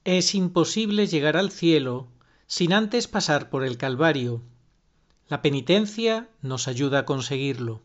Es imposible llegar al cielo sin antes pasar por el Calvario. La penitencia nos ayuda a conseguirlo.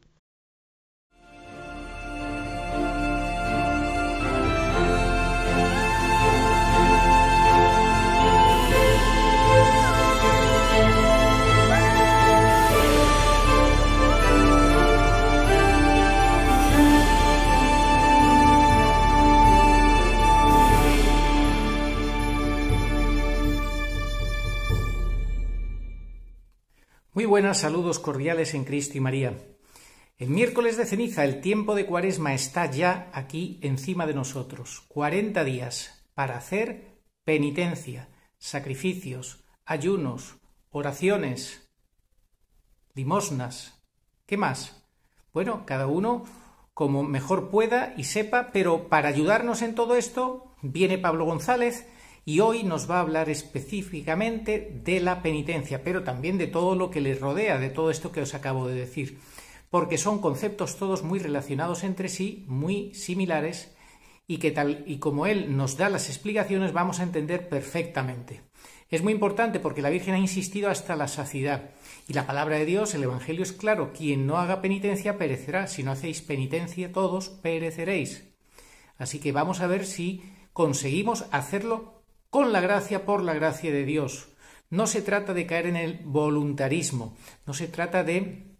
Muy buenas, saludos cordiales en Cristo y María. El miércoles de ceniza, el tiempo de Cuaresma está ya aquí encima de nosotros. 40 días para hacer penitencia, sacrificios, ayunos, oraciones, limosnas. ¿Qué más? Bueno, cada uno como mejor pueda y sepa, pero para ayudarnos en todo esto viene Pablo González y hoy nos va a hablar específicamente de la penitencia, pero también de todo lo que le rodea, de todo esto que os acabo de decir, porque son conceptos todos muy relacionados entre sí, muy similares, y que tal y como él nos da las explicaciones vamos a entender perfectamente. Es muy importante porque la Virgen ha insistido hasta la saciedad, y la palabra de Dios, el Evangelio es claro: quien no haga penitencia perecerá, si no hacéis penitencia todos pereceréis. Así que vamos a ver si conseguimos hacerlo con la gracia, por la gracia de Dios. No se trata de caer en el voluntarismo, no se trata de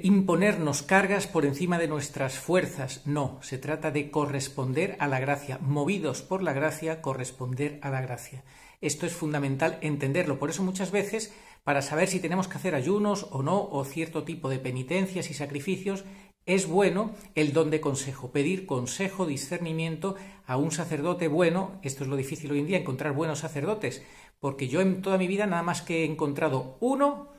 imponernos cargas por encima de nuestras fuerzas, no, se trata de corresponder a la gracia, movidos por la gracia, corresponder a la gracia. Esto es fundamental entenderlo, por eso muchas veces, para saber si tenemos que hacer ayunos o no, o cierto tipo de penitencias y sacrificios, es bueno el don de consejo, pedir consejo, discernimiento a un sacerdote bueno. Esto es lo difícil hoy en día, encontrar buenos sacerdotes, porque yo en toda mi vida nada más que he encontrado uno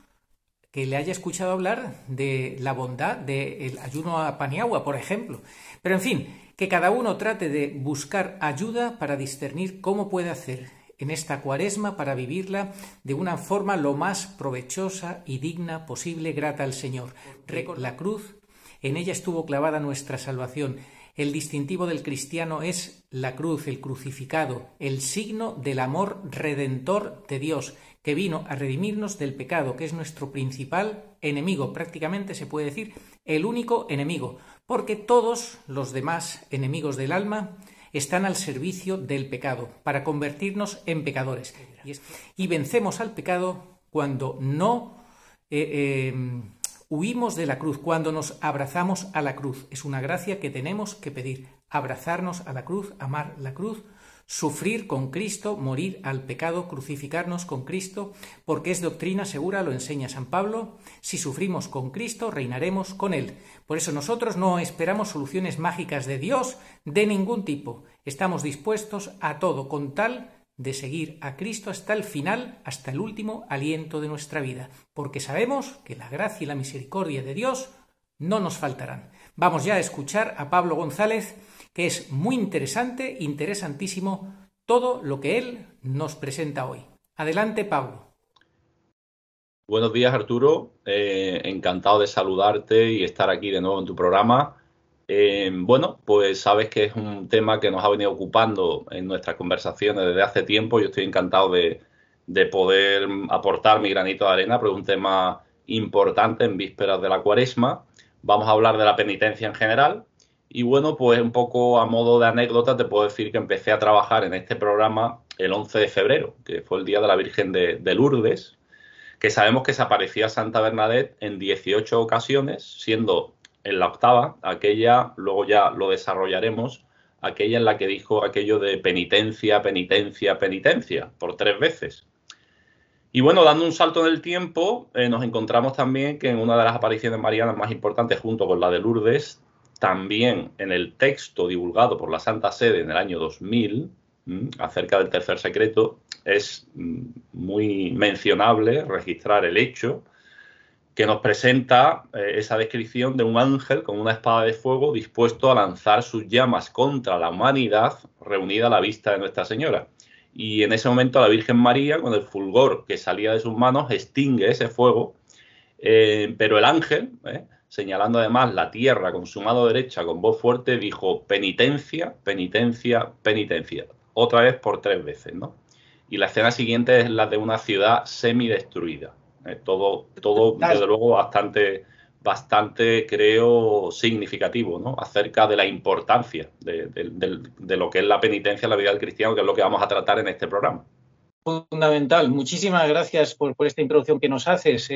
que le haya escuchado hablar de la bondad del ayuno a pan y agua, por ejemplo. Pero en fin, que cada uno trate de buscar ayuda para discernir cómo puede hacer en esta Cuaresma para vivirla de una forma lo más provechosa y digna posible, grata al Señor. La cruz, en ella estuvo clavada nuestra salvación. El distintivo del cristiano es la cruz, el crucificado, el signo del amor redentor de Dios, que vino a redimirnos del pecado, que es nuestro principal enemigo, prácticamente se puede decir el único enemigo, porque todos los demás enemigos del alma están al servicio del pecado, para convertirnos en pecadores. Y vencemos al pecado cuando no huimos de la cruz, cuando nos abrazamos a la cruz. Es una gracia que tenemos que pedir: abrazarnos a la cruz, amar la cruz, sufrir con Cristo, morir al pecado, crucificarnos con Cristo, porque es doctrina segura, lo enseña San Pablo: si sufrimos con Cristo, reinaremos con Él. Por eso nosotros no esperamos soluciones mágicas de Dios de ningún tipo. Estamos dispuestos a todo con tal de seguir a Cristo hasta el final, hasta el último aliento de nuestra vida, porque sabemos que la gracia y la misericordia de Dios no nos faltarán. Vamos ya a escuchar a Pablo González, que es muy interesante, interesantísimo, todo lo que él nos presenta hoy. Adelante, Pablo. Buenos días, Arturo. Encantado de saludarte y estar aquí de nuevo en tu programa. Bueno, pues sabes que es un tema que nos ha venido ocupando en nuestras conversaciones desde hace tiempo. Yo estoy encantado de poder aportar mi granito de arena, pero es un tema importante en vísperas de la Cuaresma. Vamos a hablar de la penitencia en general. Y bueno, pues un poco a modo de anécdota te puedo decir que empecé a trabajar en este programa el 11 de febrero, que fue el día de la Virgen de Lourdes, que sabemos que se aparecía a Santa Bernadette en 18 ocasiones, siendo en la octava aquella, luego ya lo desarrollaremos, aquella en la que dijo aquello de penitencia, penitencia, penitencia, por 3 veces. Y bueno, dando un salto en el tiempo, nos encontramos también que en una de las apariciones marianas más importantes, junto con la de Lourdes, también en el texto divulgado por la Santa Sede en el año 2000, acerca del tercer secreto, es muy mencionable registrar el hecho que nos presenta esa descripción de un ángel con una espada de fuego dispuesto a lanzar sus llamas contra la humanidad reunida a la vista de Nuestra Señora. Y en ese momento la Virgen María, con el fulgor que salía de sus manos, extingue ese fuego, pero el ángel, señalando además la tierra con su mano derecha con voz fuerte, dijo: penitencia, penitencia, penitencia. otra vez por 3 veces, ¿no? Y la escena siguiente es la de una ciudad semidestruida. Todo, desde luego, bastante, creo, significativo, ¿no? Acerca de la importancia de lo que es la penitencia en la vida del cristiano, que es lo que vamos a tratar en este programa. Fundamental. Muchísimas gracias por esta introducción que nos haces.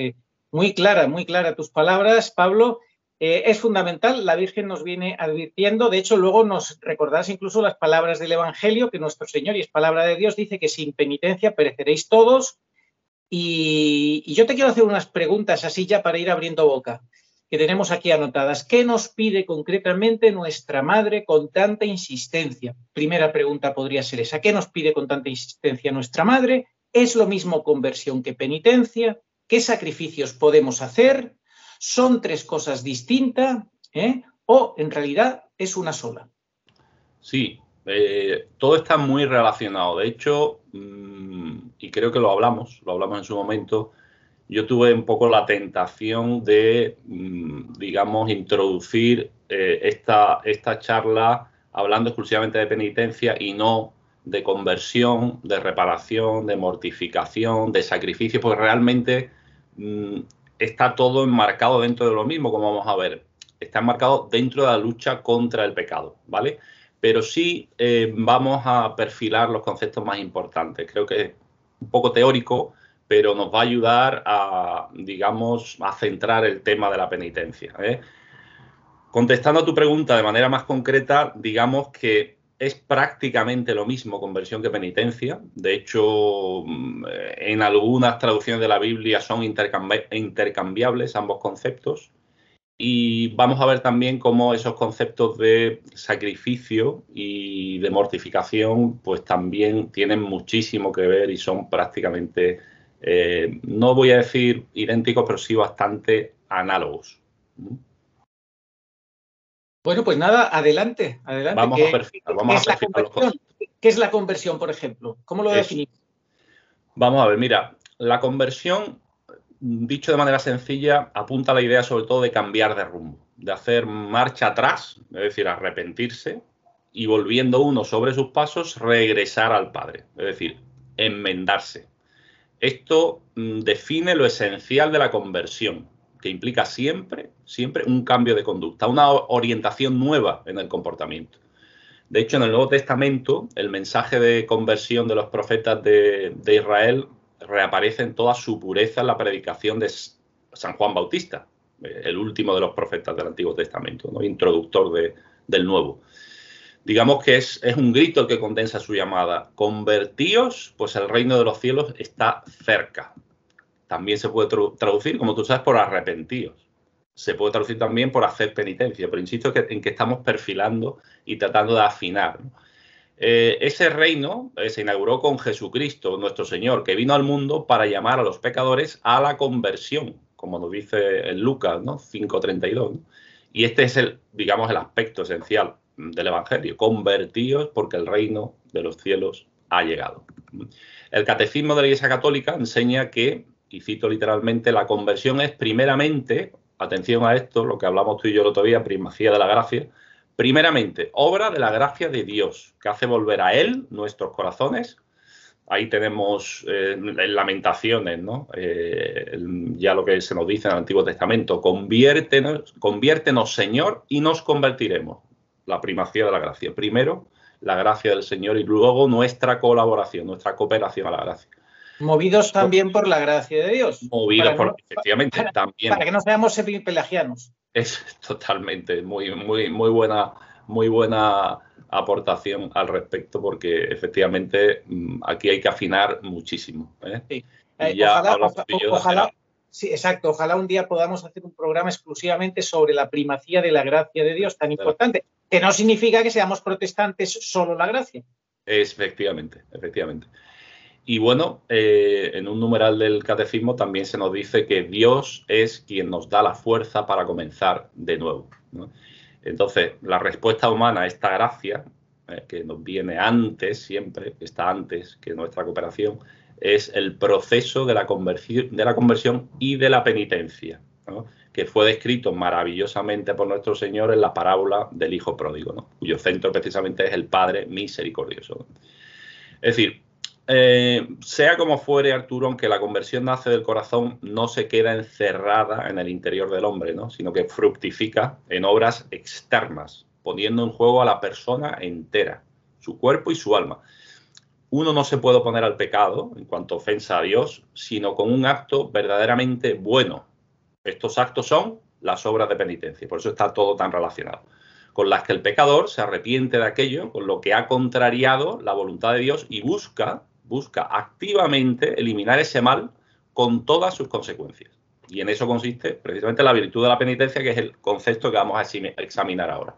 Muy clara tus palabras, Pablo. Es fundamental, la Virgen nos viene advirtiendo, de hecho luego nos recordarás incluso las palabras del Evangelio, que nuestro Señor, y es palabra de Dios, dice que sin penitencia pereceréis todos. Y yo te quiero hacer unas preguntas así ya para ir abriendo boca, que tenemos aquí anotadas. ¿Qué nos pide concretamente nuestra Madre con tanta insistencia? Primera pregunta podría ser esa. ¿Qué nos pide con tanta insistencia nuestra Madre? ¿Es lo mismo conversión que penitencia? ¿Qué sacrificios podemos hacer? ¿Son 3 cosas distintas? ¿O en realidad es una sola? Sí, todo está muy relacionado. De hecho, y creo que lo hablamos en su momento, yo tuve un poco la tentación de, digamos, introducir esta charla hablando exclusivamente de penitencia y no de conversión, de reparación, de mortificación, de sacrificio, porque realmente está todo enmarcado dentro de lo mismo, como vamos a ver. Está enmarcado dentro de la lucha contra el pecado, ¿vale? Pero sí vamos a perfilar los conceptos más importantes. Creo que es un poco teórico, pero nos va a ayudar a, digamos, a centrar el tema de la penitencia, ¿eh? Contestando a tu pregunta de manera más concreta, digamos que es prácticamente lo mismo conversión que penitencia. De hecho, en algunas traducciones de la Biblia son intercambiables ambos conceptos. Y vamos a ver también cómo esos conceptos de sacrificio y de mortificación pues también tienen muchísimo que ver y son prácticamente, no voy a decir idénticos, pero sí bastante análogos. Bueno, pues nada, adelante. Vamos a perfilar los conceptos. ¿Qué es la conversión, por ejemplo? ¿Cómo lo definimos? Vamos a ver, mira, la conversión, dicho de manera sencilla, apunta a la idea sobre todo de cambiar de rumbo, de hacer marcha atrás, es decir, arrepentirse y volviendo uno sobre sus pasos, regresar al Padre, es decir, enmendarse. Esto define lo esencial de la conversión, que implica siempre un cambio de conducta, una orientación nueva en el comportamiento. De hecho, en el Nuevo Testamento, el mensaje de conversión de los profetas de Israel reaparece en toda su pureza en la predicación de San Juan Bautista, el último de los profetas del Antiguo Testamento, ¿no? Introductor del Nuevo. Digamos que es un grito el que condensa su llamada. Convertíos, pues el reino de los cielos está cerca. También se puede traducir, como tú sabes, por arrepentíos. Se puede traducir también por hacer penitencia, pero insisto en que estamos perfilando y tratando de afinar, ¿no? Ese reino se inauguró con Jesucristo, nuestro Señor, que vino al mundo para llamar a los pecadores a la conversión, como nos dice en Lucas, ¿no? 5:32, ¿no? Y este es digamos, el aspecto esencial del Evangelio. Convertíos porque el reino de los cielos ha llegado. El Catecismo de la Iglesia Católica enseña que, y cito literalmente, la conversión es primeramente, atención a esto, lo que hablamos tú y yo el otro día, primacía de la gracia, primeramente, obra de la gracia de Dios, que hace volver a Él nuestros corazones. Ahí tenemos en Lamentaciones, ¿no? Ya lo que se nos dice en el Antiguo Testamento, conviértenos, Señor, y nos convertiremos. La primacía de la gracia. Primero, la gracia del Señor y luego nuestra colaboración, nuestra cooperación a la gracia. Movidos también por la gracia de Dios. Movidos efectivamente, también. Para que no seamos pelagianos. Es totalmente muy buena aportación al respecto, porque efectivamente aquí hay que afinar muchísimo, ¿eh? Sí. Sí, exacto. Ojalá un día podamos hacer un programa exclusivamente sobre la primacía de la gracia de Dios, tan importante, que no significa que seamos protestantes solo la gracia. Efectivamente. Y bueno, en un numeral del Catecismo también se nos dice que Dios es quien nos da la fuerza para comenzar de nuevo, ¿no? Entonces, la respuesta humana a esta gracia, que nos viene antes, siempre, que está antes que nuestra cooperación, es el proceso de la conversión y de la penitencia, ¿no? Que fue descrito maravillosamente por nuestro Señor en la parábola del Hijo Pródigo, ¿no? Cuyo centro precisamente es el Padre misericordioso, ¿no? Es decir, sea como fuere, Arturo, aunque la conversión nace del corazón, no se queda encerrada en el interior del hombre, ¿no? Sino que fructifica en obras externas, poniendo en juego a la persona entera, su cuerpo y su alma. Uno no se puede oponer al pecado en cuanto ofensa a Dios, sino con un acto verdaderamente bueno. Estos actos son las obras de penitencia, por eso está todo tan relacionado, con las que el pecador se arrepiente de aquello con lo que ha contrariado la voluntad de Dios y busca activamente eliminar ese mal con todas sus consecuencias. Y en eso consiste precisamente la virtud de la penitencia, que es el concepto que vamos a examinar ahora.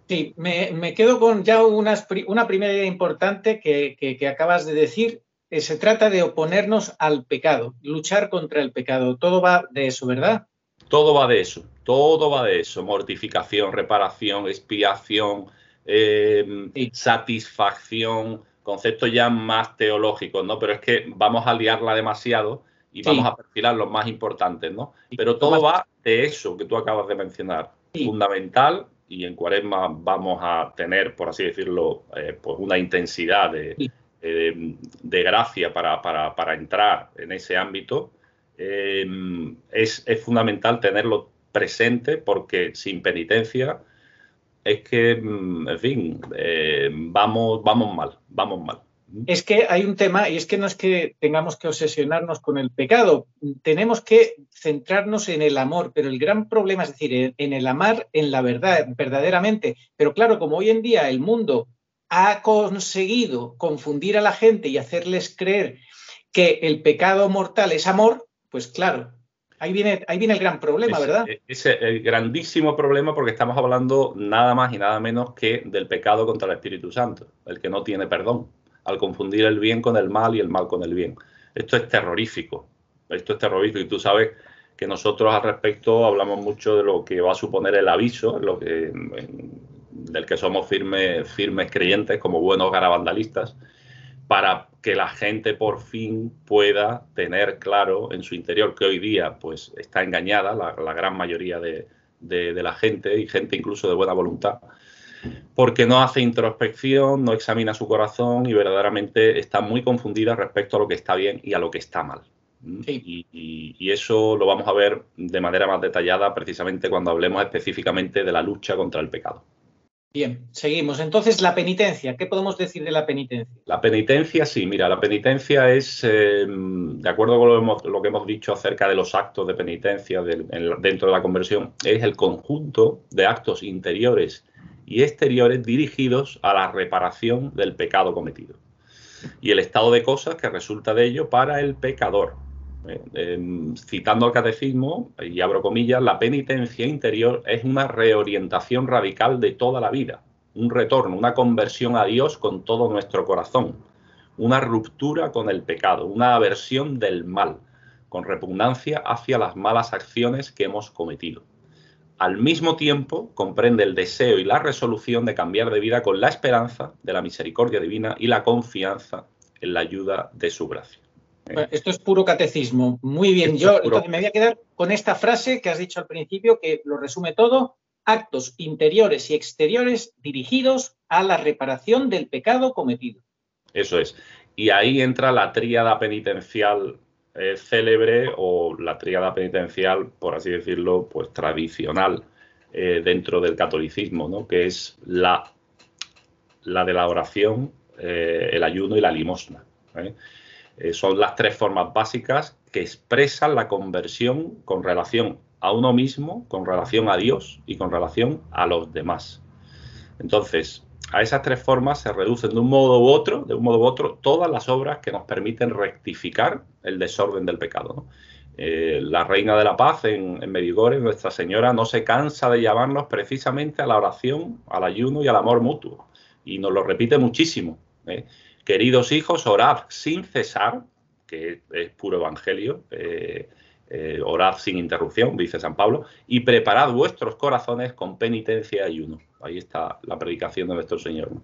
Sí, me quedo con ya una primera idea importante que acabas de decir. Se trata de oponernos al pecado, luchar contra el pecado. Todo va de eso, ¿verdad? Todo va de eso, todo va de eso. Mortificación, reparación, expiación, Sí. satisfacción, conceptos ya más teológicos, ¿no? Pero es que vamos a liarla demasiado y vamos a perfilar los más importantes, ¿no? Pero todo va de eso que tú acabas de mencionar. Sí. Fundamental, y en Cuaresma vamos a tener, por así decirlo, pues una intensidad de gracia para entrar en ese ámbito. Es fundamental tenerlo presente, porque sin penitencia es que, en fin, vamos mal. Es que hay un tema, y es que no es que tengamos que obsesionarnos con el pecado, tenemos que centrarnos en el amor, pero el gran problema es decir, en el amar en la verdad, verdaderamente. Pero claro, como hoy en día el mundo ha conseguido confundir a la gente y hacerles creer que el pecado mortal es amor, pues claro, ahí viene el gran problema, ¿verdad? Es el grandísimo problema, porque estamos hablando nada más y nada menos que del pecado contra el Espíritu Santo, el que no tiene perdón, al confundir el bien con el mal y el mal con el bien. Esto es terrorífico, y tú sabes que nosotros al respecto hablamos mucho de lo que va a suponer el aviso, del que somos firmes creyentes como buenos garabandalistas, para que la gente por fin pueda tener claro en su interior, que hoy día pues está engañada la gran mayoría de la gente, y gente incluso de buena voluntad, porque no hace introspección, no examina su corazón y verdaderamente está muy confundida respecto a lo que está bien y a lo que está mal. Sí. Y eso lo vamos a ver de manera más detallada precisamente cuando hablemos específicamente de la lucha contra el pecado. Bien, seguimos. Entonces, la penitencia. ¿Qué podemos decir de la penitencia? La penitencia, sí, mira, la penitencia es, de acuerdo con lo que hemos dicho acerca de los actos de penitencia dentro de la conversión, es el conjunto de actos interiores y exteriores dirigidos a la reparación del pecado cometido y el estado de cosas que resulta de ello para el pecador. Citando al catecismo, y abro comillas, la penitencia interior es una reorientación radical de toda la vida, un retorno, una conversión a Dios con todo nuestro corazón, una ruptura con el pecado, una aversión del mal, con repugnancia hacia las malas acciones que hemos cometido. Al mismo tiempo, comprende el deseo y la resolución de cambiar de vida con la esperanza de la misericordia divina y la confianza en la ayuda de su gracia. Esto es puro catecismo. Muy bien. Yo entonces me voy a quedar con esta frase que has dicho al principio, que lo resume todo: actos interiores y exteriores dirigidos a la reparación del pecado cometido. Eso es. Y ahí entra la tríada penitencial célebre, o la tríada penitencial, por así decirlo, pues tradicional dentro del catolicismo, ¿no? Que es la de la oración, el ayuno y la limosna. Son las tres formas básicas que expresan la conversión con relación a uno mismo, con relación a Dios y con relación a los demás. Entonces, a esas tres formas se reducen de un modo u otro, todas las obras que nos permiten rectificar el desorden del pecado, ¿no? La Reina de la Paz en Medjugorje, Nuestra Señora, no se cansa de llamarnos precisamente a la oración, al ayuno y al amor mutuo. Y nos lo repite muchísimo. Queridos hijos, orad sin cesar, que es puro evangelio, orad sin interrupción, dice San Pablo, y preparad vuestros corazones con penitencia y ayuno. Ahí está la predicación de nuestro Señor, ¿no?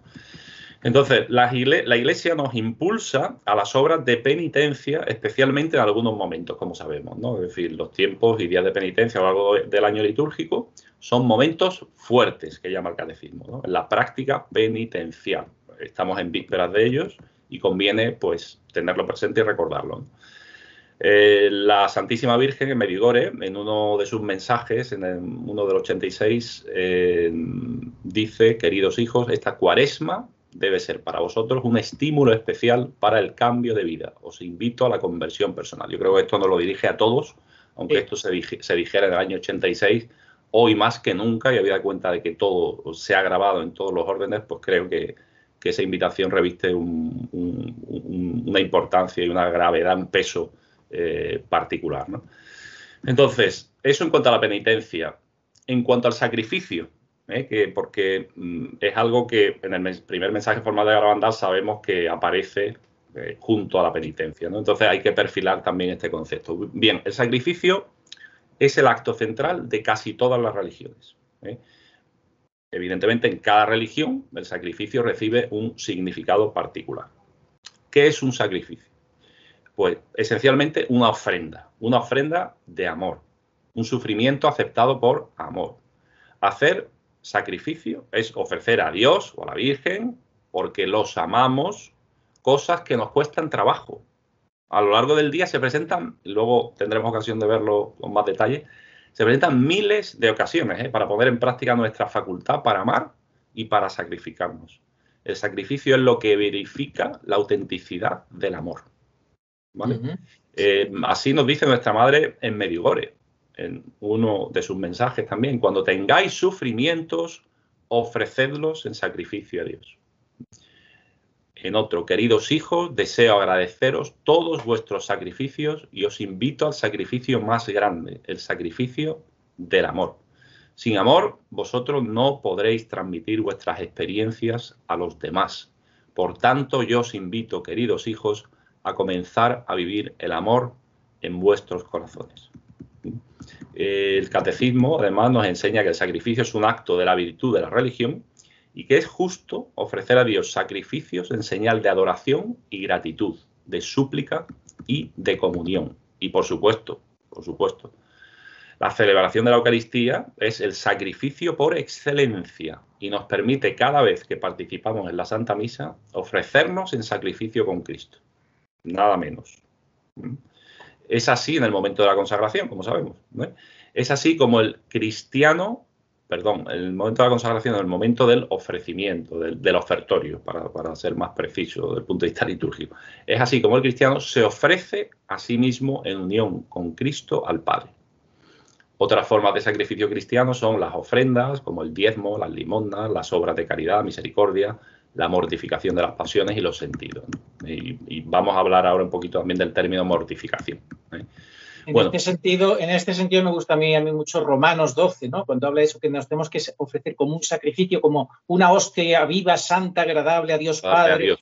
Entonces, la Iglesia nos impulsa a las obras de penitencia, especialmente en algunos momentos, como sabemos, ¿no? Es decir, los tiempos y días de penitencia a lo largo del año litúrgico son momentos fuertes, que llama el catecismo, ¿no? En la práctica penitencial. Estamos en vísperas de ellos y conviene pues tenerlo presente y recordarlo, ¿no? La Santísima Virgen en Medjugorje, en uno de sus mensajes, uno del 86, dice: queridos hijos, esta cuaresma debe ser para vosotros un estímulo especial para el cambio de vida. Os invito a la conversión personal. Yo creo que esto nos lo dirige a todos, aunque esto se dijera en el año 86, hoy más que nunca, y habida cuenta de que todo se ha grabado en todos los órdenes, pues creo que esa invitación reviste una importancia y una gravedad, un peso particular, ¿no? Entonces, eso en cuanto a la penitencia. En cuanto al sacrificio, porque es algo que en el primer mensaje formal de la hermandad sabemos que aparece junto a la penitencia, ¿no? Entonces hay que perfilar también este concepto. Bien, el sacrificio es el acto central de casi todas las religiones, ¿eh? Evidentemente, en cada religión el sacrificio recibe un significado particular. ¿Qué es un sacrificio? Pues esencialmente una ofrenda de amor, un sufrimiento aceptado por amor. Hacer sacrificio es ofrecer a Dios o a la Virgen, porque los amamos, cosas que nos cuestan trabajo. A lo largo del día se presentan, luego tendremos ocasión de verlo con más detalle, se presentan miles de ocasiones para poner en práctica nuestra facultad para amar y para sacrificarnos. El sacrificio es lo que verifica la autenticidad del amor, ¿vale? Así nos dice nuestra madre en Medjugorje, en uno de sus mensajes también: cuando tengáis sufrimientos, ofrecedlos en sacrificio a Dios. En otro: queridos hijos, deseo agradeceros todos vuestros sacrificios y os invito al sacrificio más grande, el sacrificio del amor. Sin amor, vosotros no podréis transmitir vuestras experiencias a los demás. Por tanto, yo os invito, queridos hijos, a comenzar a vivir el amor en vuestros corazones. El catecismo, además, nos enseña que el sacrificio es un acto de la virtud de la religión y que es justo ofrecer a Dios sacrificios en señal de adoración y gratitud, de súplica y de comunión. Y por supuesto, la celebración de la Eucaristía es el sacrificio por excelencia y nos permite, cada vez que participamos en la Santa Misa, ofrecernos en sacrificio con Cristo. Nada menos. Es así en el momento de la consagración, como sabemos, ¿no? Es así como el momento de la consagración, el momento del ofrecimiento, del ofertorio, para ser más preciso desde el punto de vista litúrgico. Es así como el cristiano se ofrece a sí mismo en unión con Cristo al Padre. Otras formas de sacrificio cristiano son las ofrendas, como el diezmo, las limosnas, las obras de caridad, misericordia, la mortificación de las pasiones y los sentidos, ¿no? Y vamos a hablar ahora un poquito también del término mortificación, ¿eh? En este sentido me gusta a mí mucho Romanos 12, ¿no? Cuando habla de eso, que nos tenemos que ofrecer como un sacrificio, como una hostia viva, santa, agradable a Dios Padre. A Dios.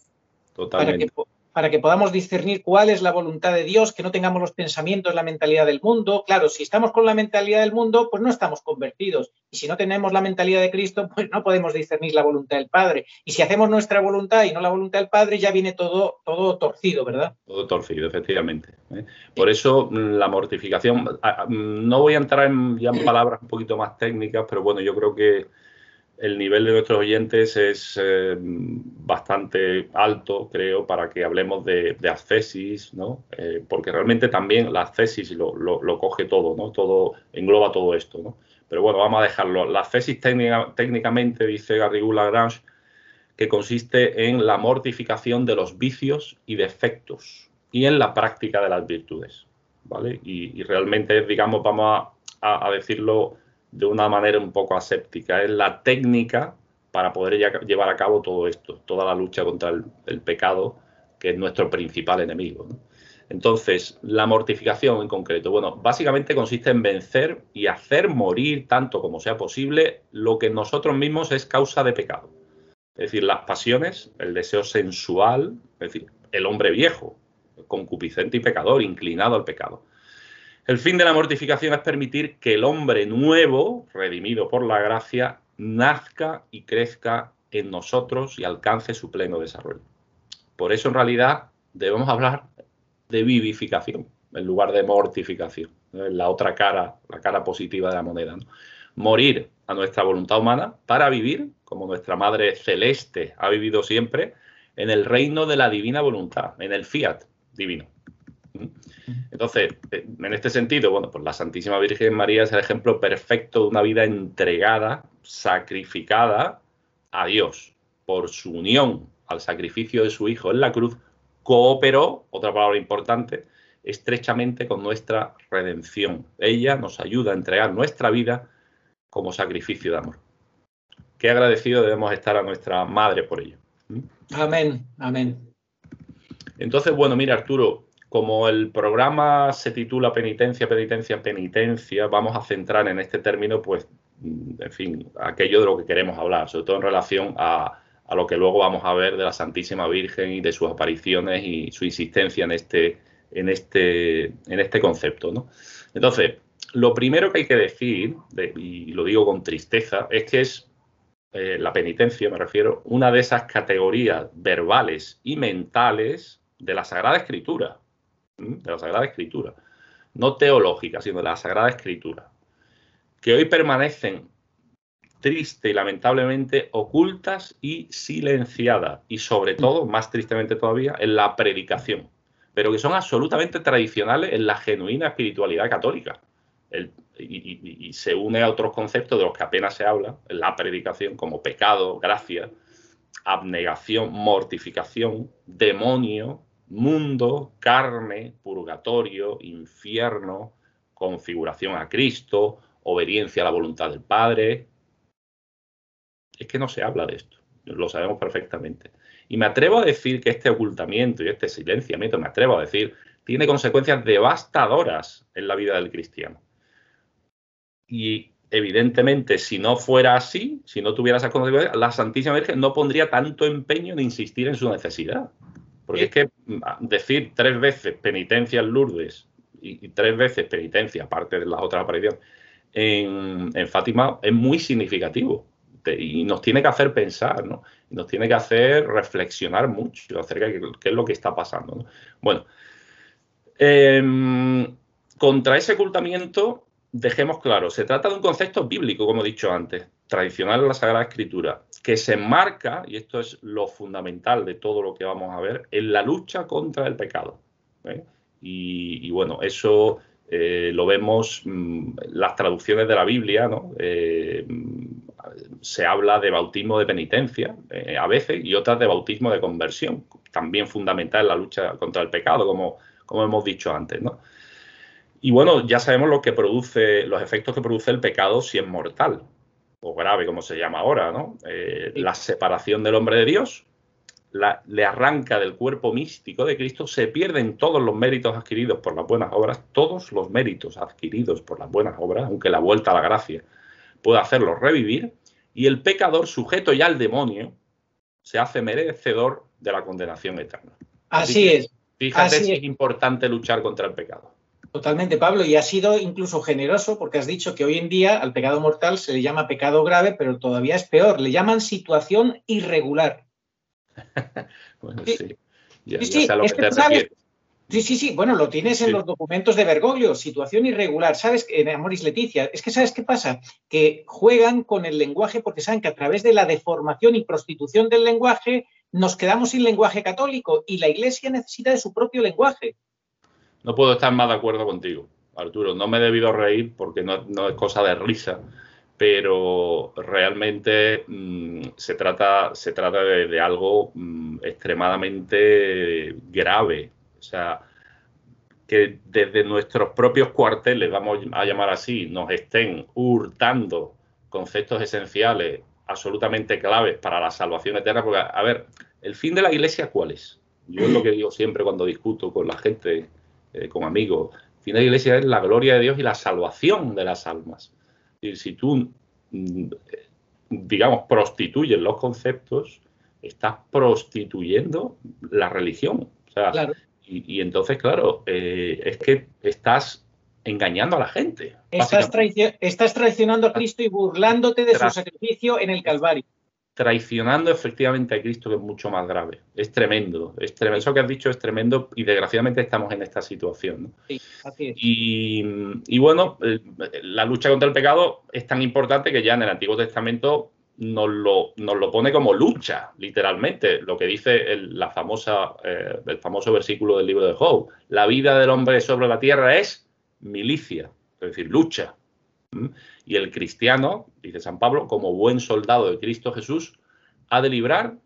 Totalmente. Para que podamos discernir cuál es la voluntad de Dios, que no tengamos los pensamientos, la mentalidad del mundo. Claro, si estamos con la mentalidad del mundo, pues no estamos convertidos. Y si no tenemos la mentalidad de Cristo, pues no podemos discernir la voluntad del Padre. Y si hacemos nuestra voluntad y no la voluntad del Padre, ya viene todo torcido, ¿verdad? Todo torcido, efectivamente. Por eso la mortificación, no voy a entrar ya en palabras un poquito más técnicas, pero bueno, yo creo que el nivel de nuestros oyentes es bastante alto, creo, para que hablemos de ascesis, ¿no? Porque realmente también la ascesis lo coge todo, ¿no? Todo engloba todo esto, ¿no? Pero bueno, vamos a dejarlo. La ascesis técnicamente, dice Garrigou-Lagrange, que consiste en la mortificación de los vicios y defectos y en la práctica de las virtudes, ¿vale? Y realmente, digamos, vamos a decirlo de una manera un poco aséptica, es la técnica para poder llevar a cabo todo esto, toda la lucha contra el pecado, que es nuestro principal enemigo, ¿no? Entonces, la mortificación en concreto, bueno, básicamente consiste en vencer y hacer morir tanto como sea posible lo que en nosotros mismos es causa de pecado. Es decir, las pasiones, el deseo sensual, es decir, el hombre viejo, concupiscente y pecador, inclinado al pecado. El fin de la mortificación es permitir que el hombre nuevo, redimido por la gracia, nazca y crezca en nosotros y alcance su pleno desarrollo. Por eso, en realidad, debemos hablar de vivificación en lugar de mortificación, ¿no? La otra cara, la cara positiva de la moneda, ¿no? Morir a nuestra voluntad humana para vivir, como nuestra Madre Celeste ha vivido siempre, en el reino de la divina voluntad, en el fiat divino. Entonces, en este sentido, bueno, pues la Santísima Virgen María es el ejemplo perfecto de una vida entregada, sacrificada a Dios. Por su unión al sacrificio de su Hijo en la cruz, cooperó, otra palabra importante, estrechamente con nuestra redención. Ella nos ayuda a entregar nuestra vida como sacrificio de amor. Qué agradecido debemos estar a nuestra Madre por ello. Amén, amén. Entonces, bueno, mira, Arturo, como el programa se titula Penitencia, Penitencia, Penitencia, vamos a centrar en este término, pues, en fin, aquello de lo que queremos hablar, sobre todo en relación a lo que luego vamos a ver de la Santísima Virgen y de sus apariciones y su insistencia en este concepto, ¿no? Entonces, lo primero que hay que decir, y lo digo con tristeza, es que es la penitencia, me refiero, una de esas categorías verbales y mentales de la Sagrada Escritura. De la Sagrada Escritura. No teológica, sino de la Sagrada Escritura. Que hoy permanecen triste y lamentablemente ocultas y silenciadas. Y sobre todo, más tristemente todavía, en la predicación. Pero que son absolutamente tradicionales en la genuina espiritualidad católica. Y se une a otros conceptos de los que apenas se habla, en la predicación, como pecado, gracia, abnegación, mortificación, demonio, mundo, carne, purgatorio, infierno, configuración a Cristo, obediencia a la voluntad del Padre. Es que no se habla de esto, lo sabemos perfectamente. Y me atrevo a decir que este ocultamiento y este silenciamiento, me atrevo a decir, tiene consecuencias devastadoras en la vida del cristiano. Y evidentemente, si no fuera así, si no tuviera esas consecuencias, la Santísima Virgen no pondría tanto empeño en insistir en su necesidad. Porque es que decir 3 veces penitencia en Lourdes y 3 veces penitencia, aparte de las otras apariciones, en Fátima es muy significativo. Y nos tiene que hacer pensar, ¿no? Y nos tiene que hacer reflexionar mucho acerca de qué es lo que está pasando, ¿no? Bueno, contra ese ocultamiento, dejemos claro, se trata de un concepto bíblico, como he dicho antes, tradicional en la Sagrada Escritura, que se enmarca, y esto es lo fundamental de todo lo que vamos a ver, en la lucha contra el pecado. Y bueno, eso lo vemos las traducciones de la Biblia, ¿no? Se habla de bautismo de penitencia a veces y otras de bautismo de conversión, también fundamental en la lucha contra el pecado, como hemos dicho antes, ¿no? Y bueno, ya sabemos lo que produce, los efectos que produce el pecado si es mortal, o grave, como se llama ahora, ¿no? La separación del hombre de Dios, le arranca del cuerpo místico de Cristo, se pierden todos los méritos adquiridos por las buenas obras, todos los méritos adquiridos por las buenas obras, aunque la vuelta a la gracia puede hacerlos revivir, y el pecador, sujeto ya al demonio, se hace merecedor de la condenación eterna. Así es. Fíjate si es importante luchar contra el pecado. Totalmente, Pablo, y has sido incluso generoso porque has dicho que hoy en día al pecado mortal se le llama pecado grave, pero todavía es peor, le llaman situación irregular. Bueno, sí. Ya Sí, sé a lo es que que te sabes. refieres. Sí, bueno, lo tienes en los documentos de Bergoglio, situación irregular, ¿sabes? En Amoris Laetitia, es que ¿sabes qué pasa? Que juegan con el lenguaje porque saben que a través de la deformación y prostitución del lenguaje nos quedamos sin lenguaje católico y la Iglesia necesita de su propio lenguaje. No puedo estar más de acuerdo contigo, Arturo. No me he debido reír porque no es cosa de risa, pero realmente se trata de algo extremadamente grave. O sea, que desde nuestros propios cuarteles, vamos a llamar así, nos estén hurtando conceptos esenciales absolutamente claves para la salvación eterna. Porque, a ver, ¿el fin de la Iglesia cuál es? Yo es lo que digo siempre cuando discuto con la gente, con amigos. El fin de la Iglesia es la gloria de Dios y la salvación de las almas. Y si tú, digamos, prostituyes los conceptos, estás prostituyendo la religión. O sea, claro. Y entonces, claro, es que estás engañando a la gente. Estás traicionando a Cristo y burlándote de su sacrificio en el Calvario. Traicionando efectivamente a Cristo, que es mucho más grave. Es tremendo, es tremendo. Eso que has dicho es tremendo y desgraciadamente estamos en esta situación, ¿no? Sí, así es. Y bueno, la lucha contra el pecado es tan importante que ya en el Antiguo Testamento nos lo pone como lucha, literalmente. Lo que dice el famoso versículo del libro de Job. La vida del hombre sobre la tierra es milicia, es decir, lucha. Y el cristiano, dice San Pablo, como buen soldado de Cristo Jesús, ha de librar,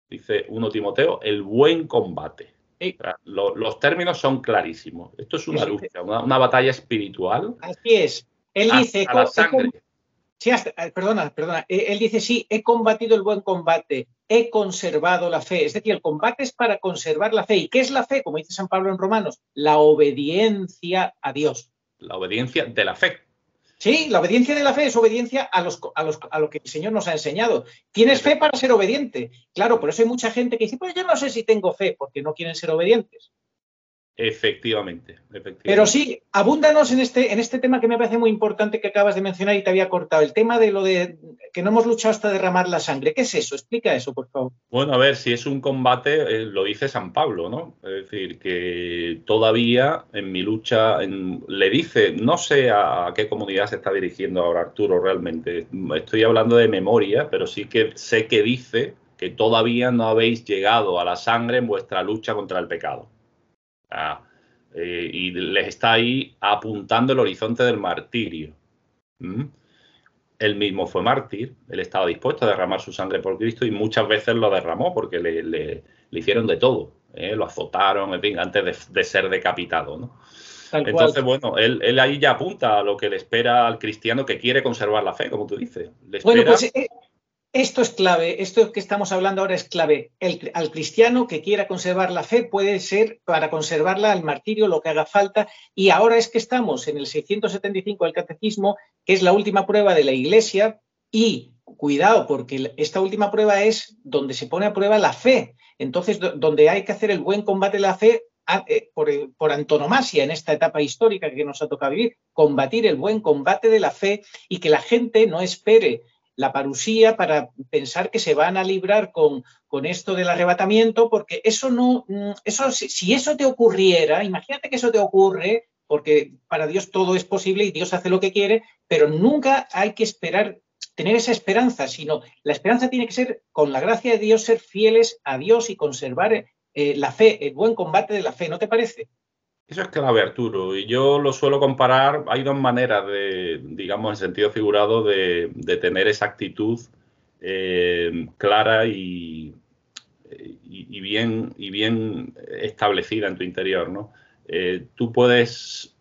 dice 1 Timoteo, el buen combate. Sí. O sea, los términos son clarísimos. Esto es una lucha, una batalla espiritual. Así es. Él dice... Hasta la sangre. Sí, perdona. Él dice, sí, he combatido el buen combate, he conservado la fe. Es decir, el combate es para conservar la fe. ¿Y qué es la fe? Como dice San Pablo en Romanos, la obediencia a Dios. La obediencia de la fe. Sí, la obediencia de la fe es obediencia a lo que el Señor nos ha enseñado. Tienes fe para ser obediente. Claro, por eso hay mucha gente que dice, pues yo no sé si tengo fe, porque no quieren ser obedientes. Efectivamente. Pero sí, abúndanos en este tema que me parece muy importante que acabas de mencionar y te había cortado, el tema de lo de que no hemos luchado hasta derramar la sangre. ¿Qué es eso? Explica eso, por favor. Bueno, a ver, si es un combate, lo dice San Pablo, ¿no? Es decir, que todavía en mi lucha, le dice, no sé a qué comunidad se está dirigiendo ahora Arturo realmente, estoy hablando de memoria, pero sí que sé que dice que todavía no habéis llegado a la sangre en vuestra lucha contra el pecado. Y les está ahí apuntando el horizonte del martirio. Él mismo fue mártir, él estaba dispuesto a derramar su sangre por Cristo y muchas veces lo derramó porque le hicieron de todo, lo azotaron, en fin, antes de ser decapitado, ¿no? Entonces, bueno, él ahí ya apunta a lo que le espera al cristiano que quiere conservar la fe, como tú dices. Bueno, pues esto es clave, esto que estamos hablando ahora es clave. Al cristiano que quiera conservar la fe puede ser para conservarla al martirio lo que haga falta, y ahora es que estamos en el 675 del Catecismo, que es la última prueba de la Iglesia, y cuidado porque esta última prueba es donde se pone a prueba la fe. Entonces, donde hay que hacer el buen combate de la fe por antonomasia en esta etapa histórica que nos ha tocado vivir, combatir el buen combate de la fe y que la gente no espere la parusía para pensar que se van a librar con esto del arrebatamiento, porque eso no, si eso te ocurriera, imagínate que eso te ocurre, porque para Dios todo es posible y Dios hace lo que quiere, pero nunca hay que esperar, tener esa esperanza, sino la esperanza tiene que ser, con la gracia de Dios, ser fieles a Dios y conservar la fe, el buen combate de la fe, ¿no te parece? Eso es clave, Arturo, y yo lo suelo comparar, hay dos maneras de, digamos, en sentido figurado, de tener esa actitud clara y bien establecida en tu interior, ¿no? Tú puedes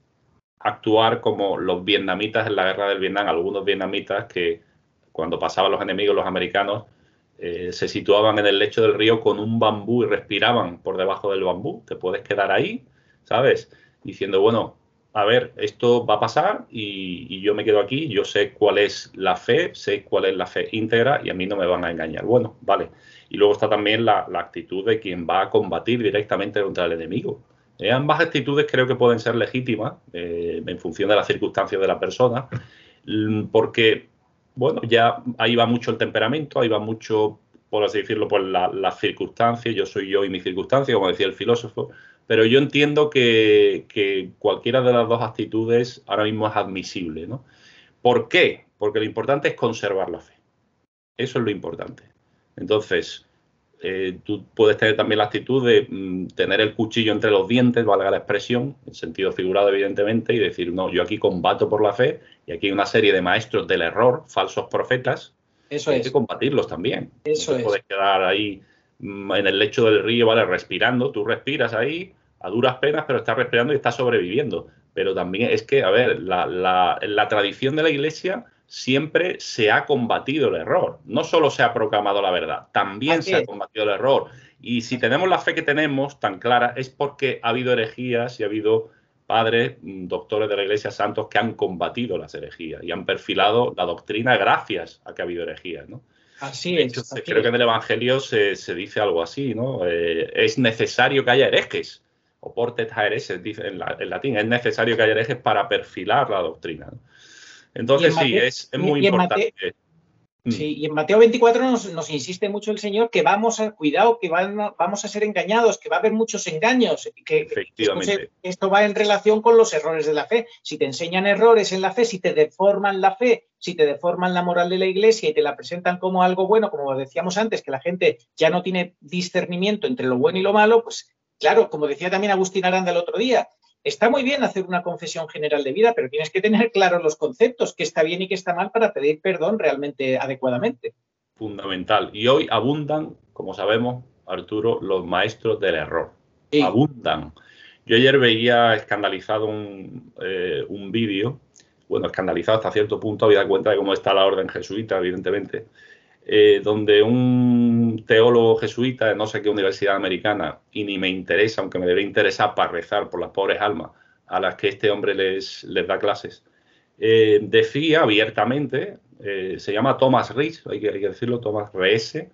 actuar como los vietnamitas en la guerra del Vietnam, algunos vietnamitas que cuando pasaban los enemigos, los americanos, se situaban en el lecho del río con un bambú y respiraban por debajo del bambú. Te puedes quedar ahí, ¿sabes? Diciendo, bueno, a ver, esto va a pasar y yo me quedo aquí, yo sé cuál es la fe íntegra y a mí no me van a engañar. Bueno, vale. Y luego está también la actitud de quien va a combatir directamente contra el enemigo. Ambas actitudes creo que pueden ser legítimas en función de las circunstancias de la persona, porque, bueno, ya ahí va mucho el temperamento, ahí va mucho, por así decirlo, por las circunstancias, yo soy yo y mis circunstancias, como decía el filósofo, pero yo entiendo que cualquiera de las dos actitudes ahora mismo es admisible, ¿no? ¿Por qué? Porque lo importante es conservar la fe. Eso es lo importante. Entonces, tú puedes tener también la actitud de tener el cuchillo entre los dientes, valga la expresión, en sentido figurado evidentemente, y decir, no, yo aquí combato por la fe, y aquí hay una serie de maestros del error, falsos profetas, eso hay que combatirlos también. Eso no te puedes quedar ahí en el lecho del río, ¿vale? Respirando, tú respiras ahí a duras penas, pero estás respirando y estás sobreviviendo. Pero también es que, a ver, la tradición de la Iglesia siempre se ha combatido el error. No solo se ha proclamado la verdad, también se ha combatido el error. Y si tenemos la fe que tenemos tan clara es porque ha habido herejías y ha habido padres, doctores de la Iglesia, santos, que han combatido las herejías y han perfilado la doctrina gracias a que ha habido herejías, ¿no? Así es. Entonces, creo que en el Evangelio se dice algo así, ¿no? Es necesario que haya herejes, o portet hereses, dice en latín, es necesario que haya herejes para perfilar la doctrina, ¿no? Entonces sí, es muy importante. Sí, y en Mateo 24 nos insiste mucho el Señor que cuidado, que vamos a ser engañados, que va a haber muchos engaños, que esto va en relación con los errores de la fe. Si te enseñan errores en la fe, si te deforman la fe, si te deforman la moral de la Iglesia y te la presentan como algo bueno, como decíamos antes, que la gente ya no tiene discernimiento entre lo bueno y lo malo, pues claro, como decía también Agustín Aranda el otro día, está muy bien hacer una confesión general de vida, pero tienes que tener claros los conceptos, qué está bien y qué está mal para pedir perdón realmente adecuadamente. Fundamental. Y hoy abundan, como sabemos, Arturo, los maestros del error. Sí. Abundan. Yo ayer veía escandalizado un vídeo, bueno, escandalizado hasta cierto punto, había dado cuenta de cómo está la orden jesuita, evidentemente, donde un teólogo jesuita de no sé qué universidad americana, y ni me interesa, aunque me debe interesar para rezar por las pobres almas a las que este hombre les da clases, decía abiertamente, se llama Thomas Rees, hay que decirlo, Thomas Rees,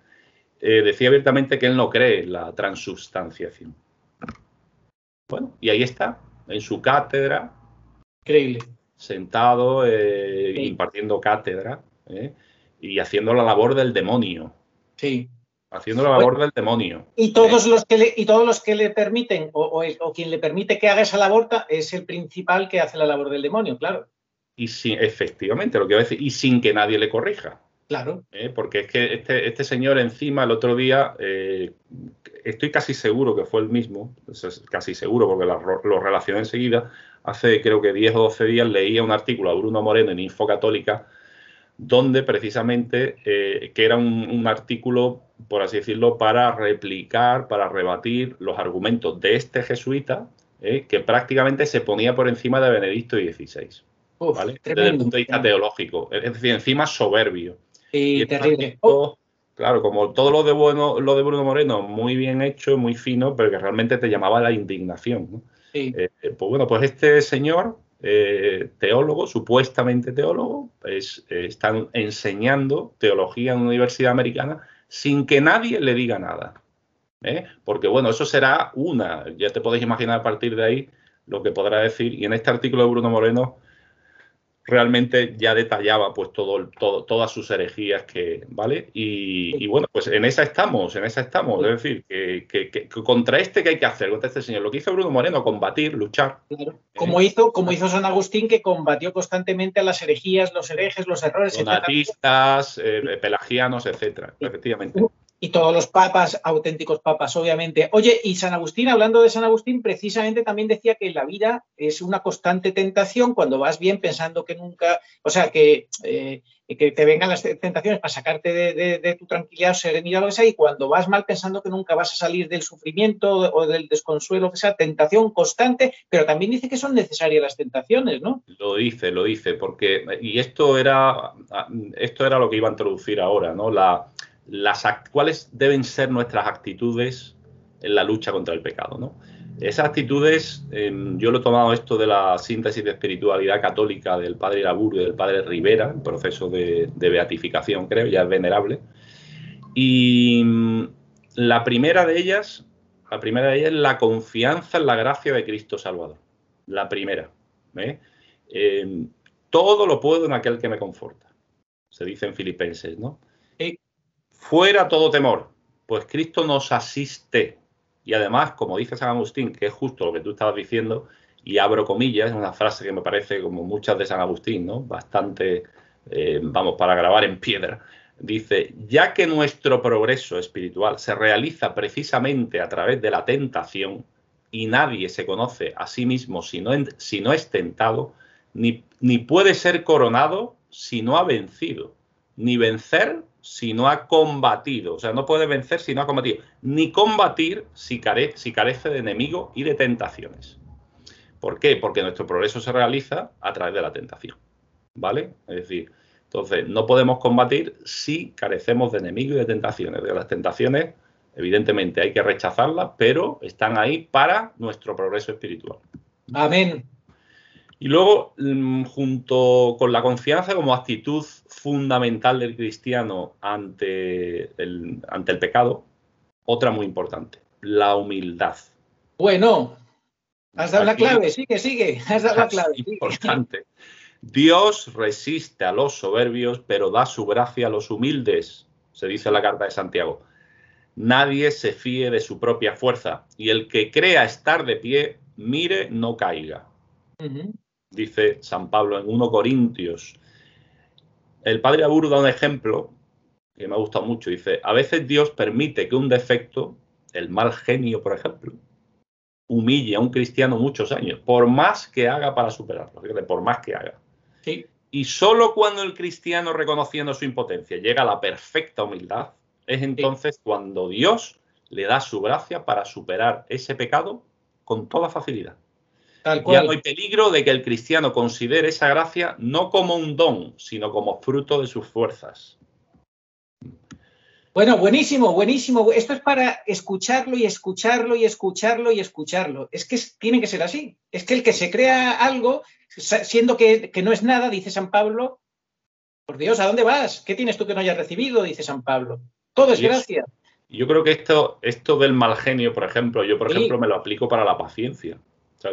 decía abiertamente que él no cree en la transubstanciación. Bueno, y ahí está, en su cátedra, increíble, sentado, impartiendo cátedra, y haciendo la labor del demonio. Sí. Haciendo la labor del demonio. Y todos los que le permiten, o quien le permite que haga esa labor, es el principal que hace la labor del demonio, claro. Y efectivamente, lo que voy a decir, y sin que nadie le corrija. Claro. Porque es que este señor encima el otro día, estoy casi seguro que fue el mismo, casi seguro porque lo relacioné enseguida, hace creo que 10 o 12 días leía un artículo a Bruno Moreno en Info Católica, donde precisamente, que era un artículo, por así decirlo, para replicar, para rebatir los argumentos de este jesuita, que prácticamente se ponía por encima de Benedicto XVI, ¿vale? Desde el punto de vista teológico, es decir, encima soberbio. Y terrible. Claro, como todo lo de Bruno Moreno, muy bien hecho, muy fino, pero que realmente te llamaba la indignación, ¿no? Sí. Pues bueno, pues este señor, teólogo, supuestamente teólogo, están enseñando teología en una universidad americana sin que nadie le diga nada. Porque bueno, eso será ya te podéis imaginar a partir de ahí lo que podrá decir. Y en este artículo de Bruno Moreno realmente ya detallaba pues todas sus herejías, ¿vale? Y bueno, pues en esa estamos. Es decir, que contra que hay que hacer, contra este señor. Lo que hizo Bruno Moreno, combatir, luchar. Claro. Como hizo San Agustín, que combatió constantemente a las herejías, los herejes, los errores, donatistas, pelagianos, etcétera, efectivamente. Y todos los papas, auténticos papas, obviamente. Oye, y San Agustín, hablando de San Agustín, precisamente también decía que la vida es una constante tentación cuando vas bien pensando que nunca, o sea, que te vengan las tentaciones para sacarte de tu tranquilidad o serenidad, lo que sea, y cuando vas mal pensando que nunca vas a salir del sufrimiento o del desconsuelo, que sea, tentación constante, pero también dice que son necesarias las tentaciones, ¿no? Lo dice, porque, y esto era lo que iba a introducir ahora, ¿no? ¿Cuáles deben ser nuestras actitudes en la lucha contra el pecado, ¿no? Esas actitudes, yo lo he tomado esto de la síntesis de espiritualidad católica del padre Iraburu y del padre Rivera, el proceso de beatificación, creo, ya es venerable. Y la primera de ellas es la confianza en la gracia de Cristo Salvador. La primera. Todo lo puedo en aquel que me conforta. Se dice en Filipenses, ¿no? Fuera todo temor, pues Cristo nos asiste. Y además, como dice San Agustín, que es justo lo que tú estabas diciendo, y abro comillas, es una frase que me parece como muchas de San Agustín, ¿no? Bastante, para grabar en piedra. Dice, ya que nuestro progreso espiritual se realiza precisamente a través de la tentación y nadie se conoce a sí mismo si no es tentado, ni puede ser coronado si no ha vencido, ni vencer si no ha combatido. O sea, no puede vencer si no ha combatido, ni combatir si carece de enemigo y de tentaciones. ¿Por qué? Porque nuestro progreso se realiza a través de la tentación, ¿vale? Es decir, entonces, no podemos combatir si carecemos de enemigo y de tentaciones. De las tentaciones, evidentemente, hay que rechazarlas, pero están ahí para nuestro progreso espiritual. Amén. Y luego, junto con la confianza como actitud fundamental del cristiano ante el pecado, otra muy importante, la humildad. Bueno, has dado la clave, sigue, has dado la clave. Importante. Dios resiste a los soberbios, pero da su gracia a los humildes, se dice en la carta de Santiago. Nadie se fíe de su propia fuerza, y el que crea estar de pie, mire, no caiga. Dice San Pablo en 1 Corintios. El padre Abur da un ejemplo que me ha gustado mucho. Dice, a veces Dios permite que un defecto, el mal genio, por ejemplo, humille a un cristiano muchos años, por más que haga para superarlo. Fíjate, por más que haga. Sí. Y solo cuando el cristiano, reconociendo su impotencia, llega a la perfecta humildad, es entonces cuando Dios le da su gracia para superar ese pecado con toda facilidad. Tal cual. Ya no hay peligro de que el cristiano considere esa gracia no como un don, sino como fruto de sus fuerzas. Bueno, buenísimo, buenísimo. Esto es para escucharlo y escucharlo y escucharlo y escucharlo. Es que tiene que ser así. Es que el que se crea algo, siendo que no es nada, dice San Pablo, por Dios, ¿a dónde vas? ¿Qué tienes tú que no hayas recibido? Dice San Pablo. Todo es gracia. Yo creo que esto del mal genio, por ejemplo, yo, por ejemplo, me lo aplico para la paciencia.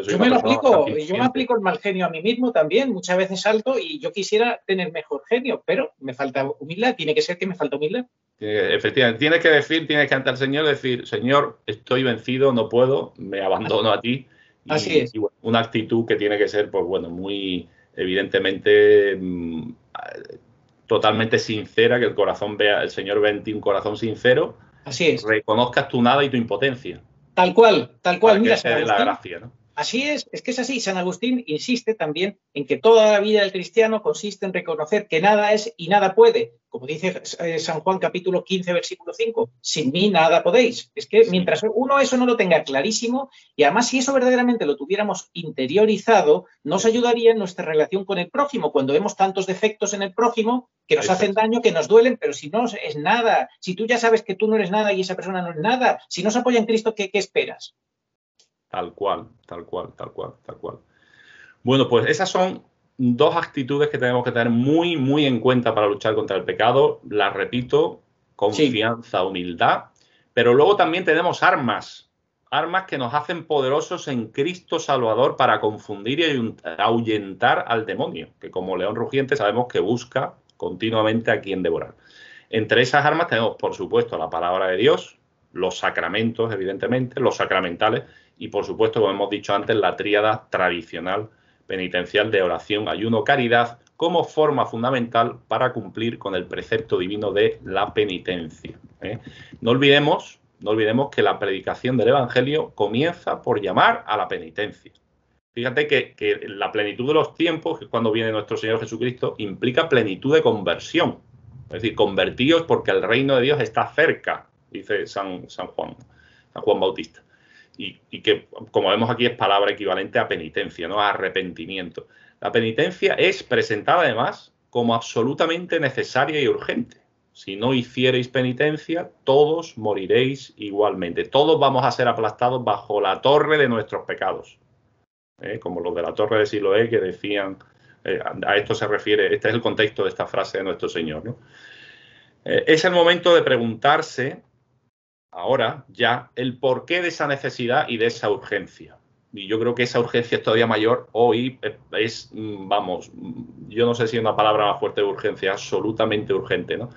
Yo me aplico el mal genio a mí mismo también. Muchas veces salto y yo quisiera tener mejor genio, pero me falta humildad. Tiene que ser que me falta humildad. Efectivamente, tienes que ante el Señor decir, Señor, estoy vencido, no puedo, me abandono a ti. Así es. Y bueno, una actitud que tiene que ser, pues bueno, muy evidentemente totalmente sincera, que el corazón vea, el Señor ve en ti un corazón sincero. Así es. Reconozcas tu nada y tu impotencia. Tal cual, tal cual. Mira, San Agustín, la gracia, ¿no? Así es que es así. San Agustín insiste también en que toda la vida del cristiano consiste en reconocer que nada es y nada puede. Como dice San Juan capítulo 15, versículo 5, sin mí nada podéis. Es que mientras uno eso no lo tenga clarísimo, y además si eso verdaderamente lo tuviéramos interiorizado, nos ayudaría en nuestra relación con el prójimo. Cuando vemos tantos defectos en el prójimo que nos hacen daño, que nos duelen, pero si no es nada, si tú ya sabes que tú no eres nada y esa persona no es nada, si no se apoya en Cristo, ¿qué esperas? Tal cual, tal cual, tal cual, tal cual. Bueno, pues esas son dos actitudes que tenemos que tener muy, muy en cuenta para luchar contra el pecado. Las repito, confianza, humildad, pero luego también tenemos armas que nos hacen poderosos en Cristo Salvador para confundir y ahuyentar al demonio, que como león rugiente sabemos que busca continuamente a quien devorar. Entre esas armas tenemos, por supuesto, la palabra de Dios, los sacramentos, evidentemente, los sacramentales, y por supuesto, como hemos dicho antes, la tríada tradicional penitencial de oración, ayuno, caridad, como forma fundamental para cumplir con el precepto divino de la penitencia. No olvidemos que la predicación del Evangelio comienza por llamar a la penitencia. Fíjate que la plenitud de los tiempos, que es cuando viene nuestro Señor Jesucristo, implica plenitud de conversión. Es decir, convertíos porque el reino de Dios está cerca, dice San Juan Bautista. Y que, como vemos aquí, es palabra equivalente a penitencia, ¿no? A arrepentimiento. La penitencia es presentada, además, como absolutamente necesaria y urgente. Si no hiciereis penitencia, todos moriréis igualmente. Todos vamos a ser aplastados bajo la torre de nuestros pecados. Como los de la torre de Siloé que decían, a esto se refiere, este es el contexto de esta frase de nuestro Señor, ¿no? Es el momento de preguntarse ahora ya el porqué de esa necesidad y de esa urgencia. Y yo creo que esa urgencia es todavía mayor hoy, vamos, yo no sé si es una palabra más fuerte de urgencia, absolutamente urgente, ¿no?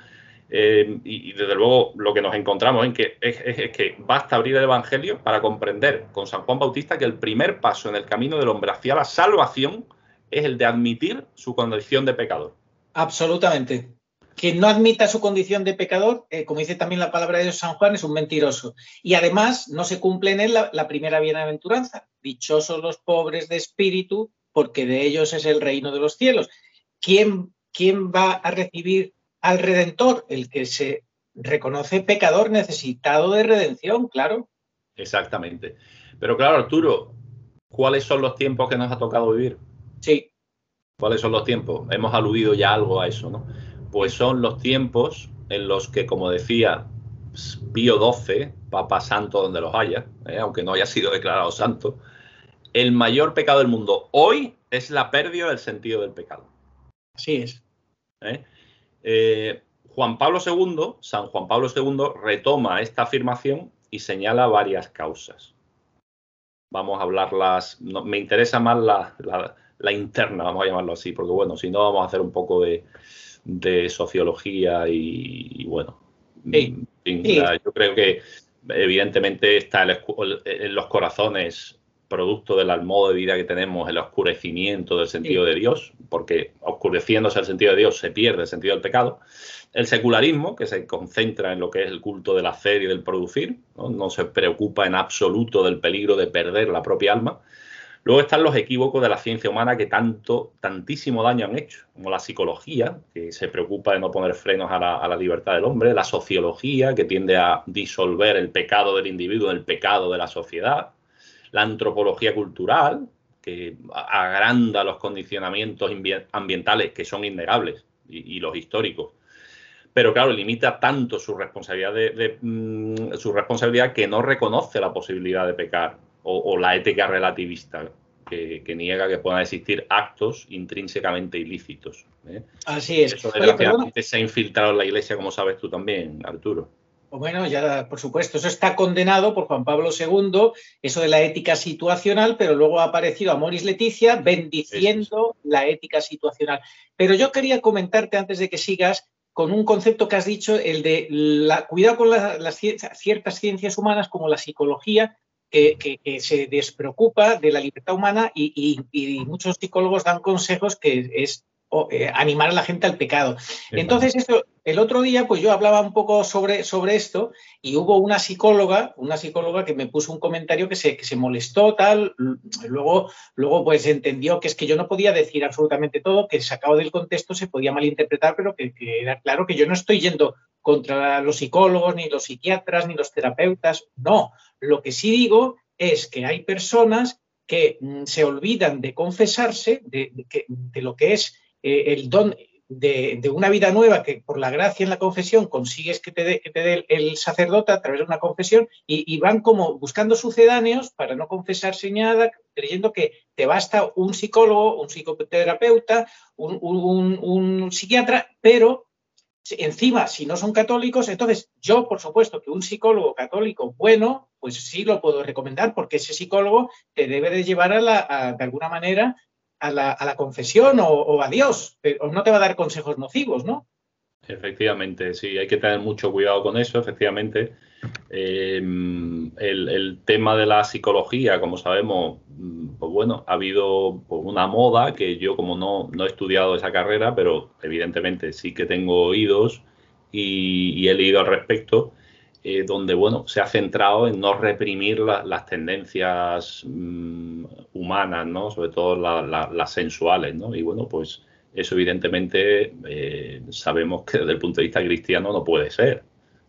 Y desde luego lo que nos encontramos es que basta abrir el Evangelio para comprender con San Juan Bautista que el primer paso en el camino del hombre hacia la salvación es el de admitir su condición de pecador. Absolutamente. Quien no admita su condición de pecador, como dice también la palabra de Dios San Juan, es un mentiroso. Y además no se cumple en él la primera bienaventuranza. Dichosos los pobres de espíritu, porque de ellos es el reino de los cielos. ¿Quién va a recibir al Redentor? El que se reconoce pecador necesitado de redención, claro. Exactamente. Pero claro, Arturo, ¿cuáles son los tiempos que nos ha tocado vivir? Sí. ¿Cuáles son los tiempos? Hemos aludido ya algo a eso, ¿no? Pues son los tiempos en los que, como decía Pío XII, Papa Santo donde los haya, aunque no haya sido declarado santo, el mayor pecado del mundo hoy es la pérdida del sentido del pecado. Así es. San Juan Pablo II retoma esta afirmación y señala varias causas. Vamos a hablarlas. Me interesa más la interna, vamos a llamarlo así, porque bueno, si no vamos a hacer un poco de sociología y bueno, Sí, sí, yo creo que evidentemente está en los corazones, producto del modo de vida que tenemos, el oscurecimiento del sentido sí. de Dios, porque oscureciéndose el sentido de Dios se pierde el sentido del pecado. El secularismo, que se concentra en lo que es el culto del hacer y del producir, no se preocupa en absoluto del peligro de perder la propia alma. Luego están los equívocos de la ciencia humana que tantísimo daño han hecho, como la psicología, que se preocupa de no poner frenos a la libertad del hombre, la sociología, que tiende a disolver el pecado del individuo en el pecado de la sociedad, la antropología cultural, que agranda los condicionamientos ambientales que son innegables y los históricos. Pero claro, limita tanto su responsabilidad, su responsabilidad que no reconoce la posibilidad de pecar o la ética relativista que niega que puedan existir actos intrínsecamente ilícitos. Así es. Eso Oye, perdona. desgraciadamente se ha infiltrado en la Iglesia, como sabes tú también, Arturo. Bueno, ya, por supuesto, eso está condenado por Juan Pablo II, eso de la ética situacional, pero luego ha aparecido Amoris Laetitia bendiciendo la ética situacional. Pero yo quería comentarte, antes de que sigas, con un concepto que has dicho, el de cuidado con ciertas ciencias humanas como la psicología, que se despreocupa de la libertad humana y muchos psicólogos dan consejos que es animar a la gente al pecado. Entonces, el otro día, pues yo hablaba un poco sobre esto y hubo una psicóloga que me puso un comentario que se molestó, tal. Luego, pues entendió que es que yo no podía decir absolutamente todo, que sacado del contexto se podía malinterpretar, pero que era claro que yo no estoy yendo contra los psicólogos, ni los psiquiatras, ni los terapeutas. No, lo que sí digo es que hay personas que se olvidan de confesarse de lo que es el don de una vida nueva que por la gracia en la confesión consigues que te dé el sacerdote a través de una confesión y van como buscando sucedáneos para no confesarse nada, creyendo que te basta un psicólogo, un psicoterapeuta, un psiquiatra, pero encima, si no son católicos, entonces yo, por supuesto, que un psicólogo católico bueno, pues sí lo puedo recomendar porque ese psicólogo te debe de llevar de alguna manera a la confesión o a Dios, o no te va a dar consejos nocivos, ¿no? Efectivamente, sí, hay que tener mucho cuidado con eso, efectivamente. El tema de la psicología, como sabemos, pues bueno, ha habido una moda que yo como no he estudiado esa carrera, pero evidentemente sí que tengo oídos y he leído al respecto, donde bueno, se ha centrado en no reprimir las tendencias humanas, ¿no? Sobre todo las sensuales, ¿no? Y bueno, pues eso evidentemente sabemos que desde el punto de vista cristiano no puede ser,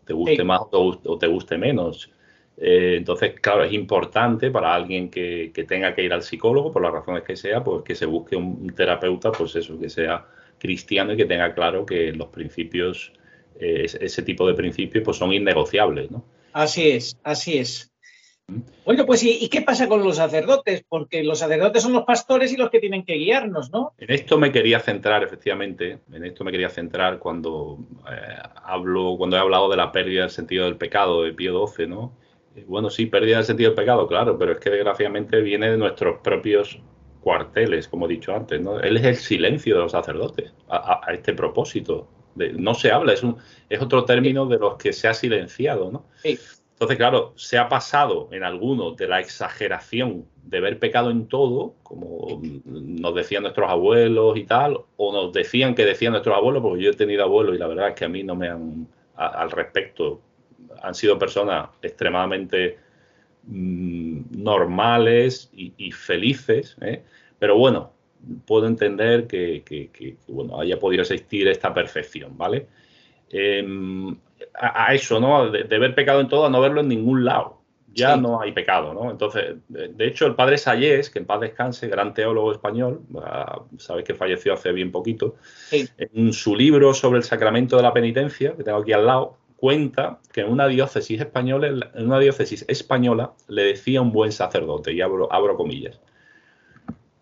te guste Sí. más o te guste menos. Entonces, claro, es importante para alguien que tenga que ir al psicólogo, por las razones que sea, pues que se busque un terapeuta, pues eso, que sea cristiano y que tenga claro que los principios, ese tipo de principios, pues son innegociables, ¿no? Así es, así es. Bueno, pues ¿y qué pasa con los sacerdotes? Porque los sacerdotes son los pastores y los que tienen que guiarnos, ¿no? En esto me quería centrar, efectivamente, en esto me quería centrar cuando cuando he hablado de la pérdida del sentido del pecado de Pío XII, ¿no? Bueno, sí, pérdida del sentido del pecado, claro, pero es que desgraciadamente viene de nuestros propios cuarteles, como he dicho antes, ¿no? Él es el silencio de los sacerdotes a este propósito. No se habla, es otro Sí, término de los que se ha silenciado, ¿no? sí, Entonces, claro, se ha pasado en algunos de la exageración de ver pecado en todo, como nos decían nuestros abuelos y tal, o nos decían que decían nuestros abuelos, porque yo he tenido abuelos y la verdad es que a mí no me han, al respecto, han sido personas extremadamente normales y felices, ¿eh? Pero bueno, puedo entender que, bueno, haya podido existir esta perfección, ¿vale? A eso, ¿no? De ver pecado en todo a no verlo en ningún lado. Ya sí, no hay pecado, ¿no? Entonces, de hecho, el padre Sayés, que en paz descanse, gran teólogo español, sabes que falleció hace bien poquito, sí. en su libro sobre el sacramento de la penitencia, que tengo aquí al lado, cuenta que en una diócesis española le decía un buen sacerdote, y abro comillas: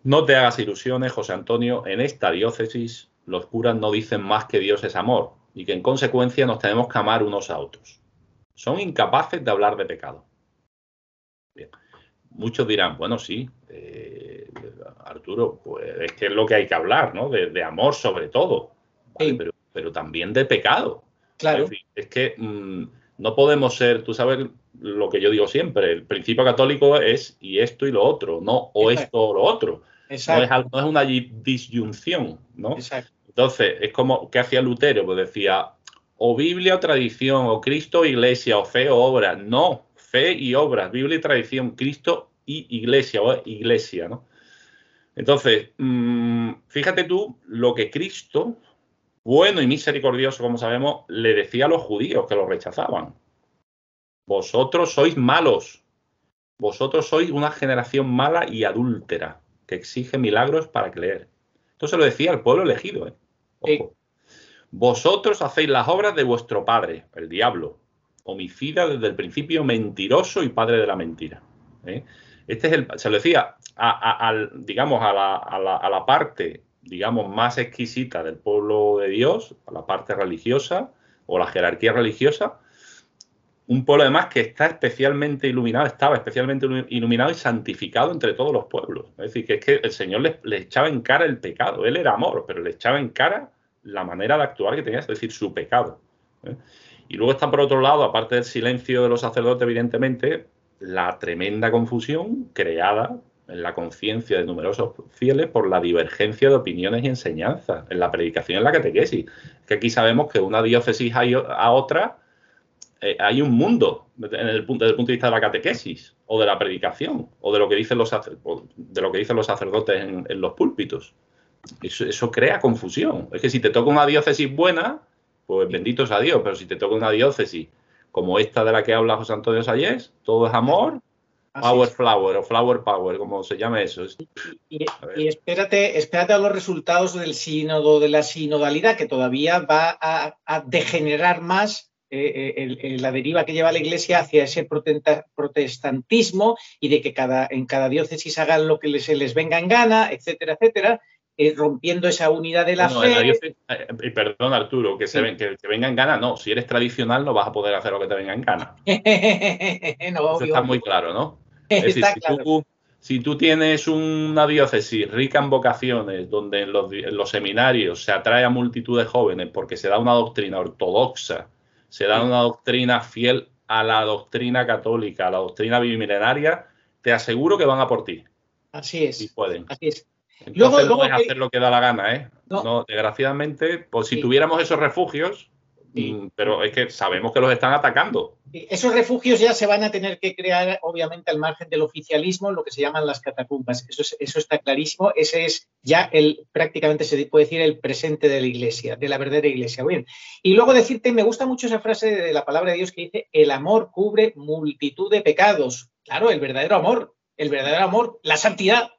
no te hagas ilusiones, José Antonio, en esta diócesis los curas no dicen más que Dios es amor y que en consecuencia nos tenemos que amar unos a otros. Son incapaces de hablar de pecado. Bien. Muchos dirán, bueno, sí, Arturo, pues es que es lo que hay que hablar, ¿no? De amor sobre todo, ¿vale? Sí. Pero también de pecado. Claro. Es decir, es que no podemos ser, tú sabes lo que yo digo siempre, el principio católico es y esto y lo otro, no o Exacto. esto o lo otro. Exacto. No es una disyunción, ¿no? Exacto. Entonces, es como, ¿qué hacía Lutero? Pues decía, o Biblia o tradición, o Cristo o Iglesia, o fe o obra. No, fe y obras, Biblia y tradición, Cristo y Iglesia, o Iglesia, ¿no? Entonces, fíjate tú lo que Cristo, bueno y misericordioso, como sabemos, le decía a los judíos que lo rechazaban. Vosotros sois malos. Vosotros sois una generación mala y adúltera, que exige milagros para creer. Esto se lo decía al pueblo elegido, ¿eh? Ojo. Vosotros hacéis las obras de vuestro padre, el diablo, homicida desde el principio, mentiroso y padre de la mentira, ¿eh? Se lo decía digamos, a la parte, digamos, más exquisita del pueblo de Dios, a la parte religiosa o la jerarquía religiosa, un pueblo además que está especialmente iluminado, estaba especialmente iluminado y santificado entre todos los pueblos. Es decir, que es que el Señor le echaba en cara el pecado. Él era amor, pero le echaba en cara la manera de actuar que tenía, es decir, su pecado, ¿eh? Y luego está por otro lado, aparte del silencio de los sacerdotes, evidentemente, la tremenda confusión creada en la conciencia de numerosos fieles por la divergencia de opiniones y enseñanzas en la predicación y en la catequesis. Que aquí sabemos que una diócesis a otra hay un mundo desde el punto de vista de la catequesis o de la predicación o de lo que dicen los sacerdotes en los púlpitos. Eso crea confusión. Es que si te toca una diócesis buena, pues bendito sea Dios, pero si te toca una diócesis como esta de la que habla José Antonio Sayés, todo es amor, power flower o flower power, como se llame eso. Y espérate a los resultados del sínodo, de la sinodalidad, que todavía va a degenerar más la deriva que lleva la Iglesia hacia ese protestantismo y de que en cada diócesis hagan lo que se les venga en gana, etcétera, etcétera, rompiendo esa unidad de la fe. Perdón, Arturo, que venga en gana, no. Si eres tradicional no vas a poder hacer lo que te venga en gana. No, eso está muy claro, ¿no? Es decir, claro. Si tú tienes una diócesis rica en vocaciones, donde en los seminarios se atrae a multitud de jóvenes porque se da una doctrina ortodoxa, se da una doctrina fiel a la doctrina católica, a la doctrina bimilenaria, te aseguro que van a por ti. Así es. Y pueden. Así es. Entonces no es hacer lo que da la gana, ¿eh? No, desgraciadamente, pues si tuviéramos esos refugios, pero es que sabemos que los están atacando. Esos refugios ya se van a tener que crear, obviamente, al margen del oficialismo, lo que se llaman las catacumbas. Eso está clarísimo. Ese es ya prácticamente se puede decir el presente de la Iglesia, de la verdadera Iglesia. Bien. Y luego decirte, me gusta mucho esa frase de la palabra de Dios que dice, el amor cubre multitud de pecados. Claro, el verdadero amor, la santidad,